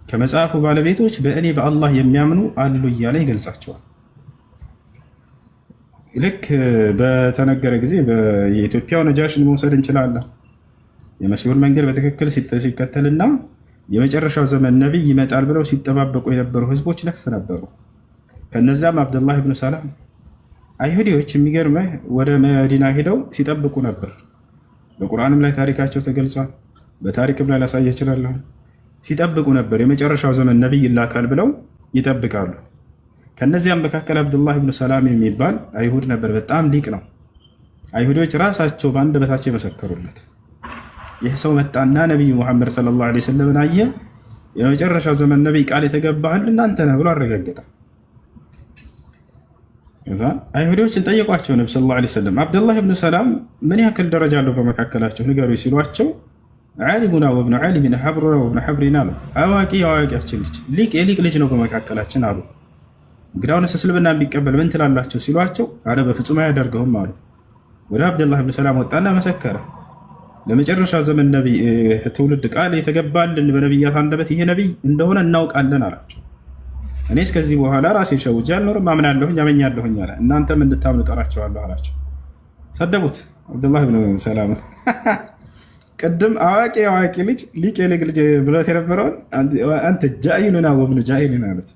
ከመጽሐፉ ባለቤቶች በእኔ በአላህ የሚያምኑ አሉ እያለ ይገልጻቸዋል። ልክ በተነገረ ጊዜ የኢትዮጵያው ነጃሽን መውሰድ እንችላለን። የመሲሁን መንገድ በትክክል ሲከተልና የመጨረሻው ዘመን ነቢይ ይመጣል ብለው ሲጠባበቁ የነበሩ ህዝቦች ነፍ ነበሩ። ከነዚያም አብደላህ ብኑ ሰላም አይሁዲዎች የሚገርመህ ወደ መዲና ሄደው ሲጠብቁ ነበር። በቁርአንም ላይ ታሪካቸው ተገልጿል። በታሪክም ላይ ላሳየ እችላለሁ። ሲጠብቁ ነበር የመጨረሻው ዘመን ነቢይ ይላካል ብለው ይጠብቃሉ። ከነዚያም መካከል አብዱላህ ብኑ ሰላም የሚባል አይሁድ ነበር። በጣም ሊቅ ነው። አይሁዶች ራሳቸው በአንደበታቸው የመሰከሩለት ይህ ሰው መጣና ነቢዩ ሙሐመድ ሰለላሁ ዐለይሂ ወሰለም አየ፣ የመጨረሻው ዘመን ነቢይ ቃል የተገባህል እናንተ ነህ ብሎ አረጋገጠ። አይሁዶችን ጠየቋቸው ነብዩ ሰለላሁ ዐለይሂ ወሰለም አብዱላህ ብኑ ሰላም ምን ያክል ደረጃ አለው በመካከላቸው ንገሩ ሲሏቸው ዓሊሙና ወብኑ ዓሊሚና ሐብሩና ወብኑ ሐብሪና አሉ። አዋቂ የአዋቂያችን ልጅ ሊቅ የሊቅ ልጅ ነው በመካከላችን አሉ። እንግዲያውንስ እስልምና ቢቀበል ምን ትላላቸው ሲሏቸው አረ በፍጹም አያደርገውም አሉ። ወደ አብዱላህ ብኑ ሰላም ወጣና መሰከረ። ለመጨረሻ ዘመን ነቢይ ትውልድ ቃል የተገባልን በነቢያት አንደበት ይሄ ነቢይ እንደሆነ እናውቃለን አላቸው። እኔ እስከዚህ በኋላ ራሴን ሸውጄ አልኖርም፣ አምናለሁኝ አመኛለሁኝ አለ። እናንተም እንድታምኑ ጠራቸዋለሁ አላቸው። ሰደቡት አብዱላህ ብኑ ሰላም። ቅድም አዋቂ የአዋቂ ልጅ ሊቅ የሊቅ ልጅ ብሎት የነበረውን አንተ ጃኢሉና ወብኑ ጃኢሉና አሉት።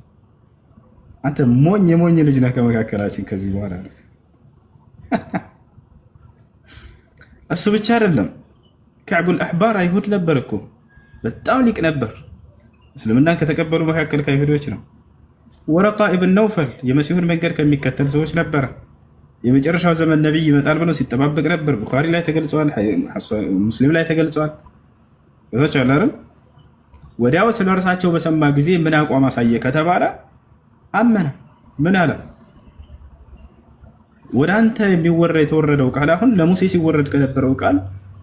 አንተ ሞኝ የሞኝ ልጅ ነህ ከመካከላችን ከዚህ በኋላ አሉት። እሱ ብቻ አይደለም፣ ከዕቡል አሕባር አይሁድ ነበር እኮ በጣም ሊቅ ነበር። እስልምናን ከተቀበሉ መካከል ከአይሁዶች ነው። ወረቃ ኢብን ነውፈል የመሲሁን መንገድ ከሚከተል ሰዎች ነበረ። የመጨረሻው ዘመን ነቢይ ይመጣል ብሎ ሲጠባበቅ ነበር። ቡኻሪ ላይ ተገልጿል፣ ሙስሊም ላይ ተገልጿል። አይደል? ወዲያው ስለ እርሳቸው በሰማ ጊዜ ምን አቋም አሳየ ከተባለ አመነ። ምን አለ? ወደ አንተ የተወረደው ቃል አሁን ለሙሴ ሲወረድ ከነበረው ቃል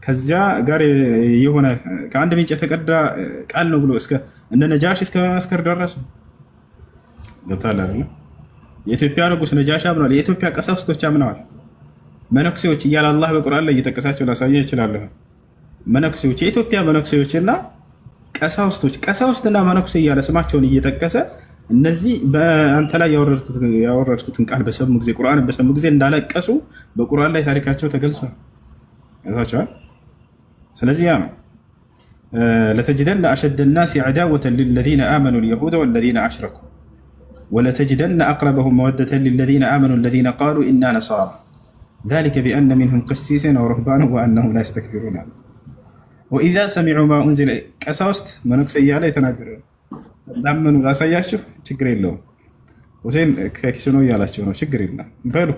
ከዚያ ጋር የሆነ ከአንድ ምንጭ የተቀዳ ቃል ነው ብሎ እነ ነጃሽ እስከ መመስከር ደረሱ። ገብቶሃል አይደል? የኢትዮጵያ ንጉስ ነጃሽ አምነዋል። የኢትዮጵያ ቀሳውስቶች አምነዋል። መነኩሴዎች እያለ አላህ በቁርአን ላይ እየጠቀሳቸው ላሳየ ይችላለሁ። መነኩሴዎች፣ የኢትዮጵያ መነኩሴዎችና ቀሳውስቶች፣ ቀሳውስትና መነኩሴ እያለ ስማቸውን እየጠቀሰ እነዚህ በአንተ ላይ ያወረድኩትን ቃል በሰሙ ጊዜ ቁርአንን በሰሙ ጊዜ እንዳለቀሱ በቁርአን ላይ ታሪካቸው ተገልጿል። ያዛቸዋል። ስለዚህ ያ ነው ለተጅደን አሸደ الناس عداوة للذين آمنوا اليهود والذين أشركوا ولتجدن أقربهم مودة للذين آمنوا الذين قالوا إنا نصارى ذلك بأن منهم قسيسا ورهبانا وأنهم لا يستكبرون وإذا سمعوا ما أنزل ቀሳውስት መነኩሴያ ላይ ተናገሩ ዳመኑ ላሳያችሁ ችግር የለውም ሁሴን ከኪስ ነው እያላቸው ነው ችግር የለም በሉ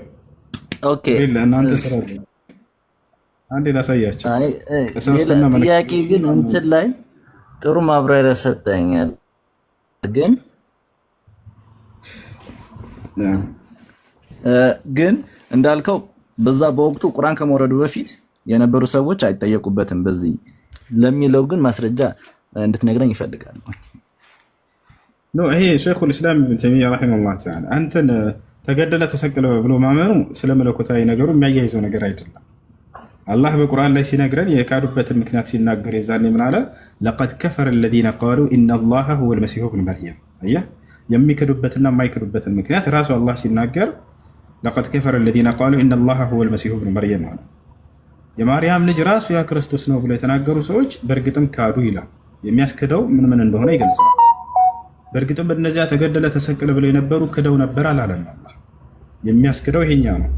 ኦኬ እናንተ ስራ አንዴ ላሳያችሁ ቀሳውስትና ጥያቄ ግን እንትን ላይ ጥሩ ማብራሪያ ሰጠኛል ግን እንዳልከው በዛ በወቅቱ ቁርአን ከመውረዱ በፊት የነበሩ ሰዎች አይጠየቁበትም በዚህ ለሚለው ግን ማስረጃ እንድትነግረኝ ይፈልጋል ነው ይሄ ሸይኹል ኢስላም ኢብኑ ተይሚያ ረሂመሁላህ ተዓላ አንተን ተገደለ ተሰቀለ ብሎ ማመኑ ስለመለኮታዊ ነገሩ የሚያያይዘው ነገር አይደለም አላህ በቁርአን ላይ ሲነግረን የካዱበትን ምክንያት ሲናገር የዛኔ ምን አለ ለቀድ ከፈረ الذين قالوا ان الله هو المسيح ابن مريم አያ የሚከዱበትና የማይከዱበትን ምክንያት ራሱ አላህ ሲናገር لقد كفر الذين قالوا ان الله هو المسيح ابن مريم ማለት የማርያም ልጅ ራሱ ያ ክርስቶስ ነው ብለው የተናገሩ ሰዎች በእርግጥም ካዱ ይላል የሚያስከደው ምን እንደሆነ ይገልጻል በእርግጥም በእነዚያ ተገደለ ተሰቀለ ብለው የነበሩ ክደው ነበር አላለም አላህ የሚያስከደው ይሄኛው ነው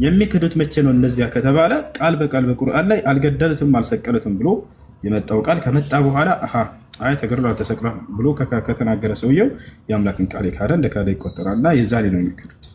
የሚክዱት መቼ ነው እነዚያ ከተባለ ቃል በቃል በቁርአን ላይ አልገደሉትም አልሰቀሉትም ብሎ የመጣው ቃል ከመጣ በኋላ አይ ተገድሏል ተሰቅሏል ብሎ ከተናገረ ሰውየው የአምላክን ቃል ካደ እንደ ካደ ይቆጠራልና የዛኔ ነው የሚክዱት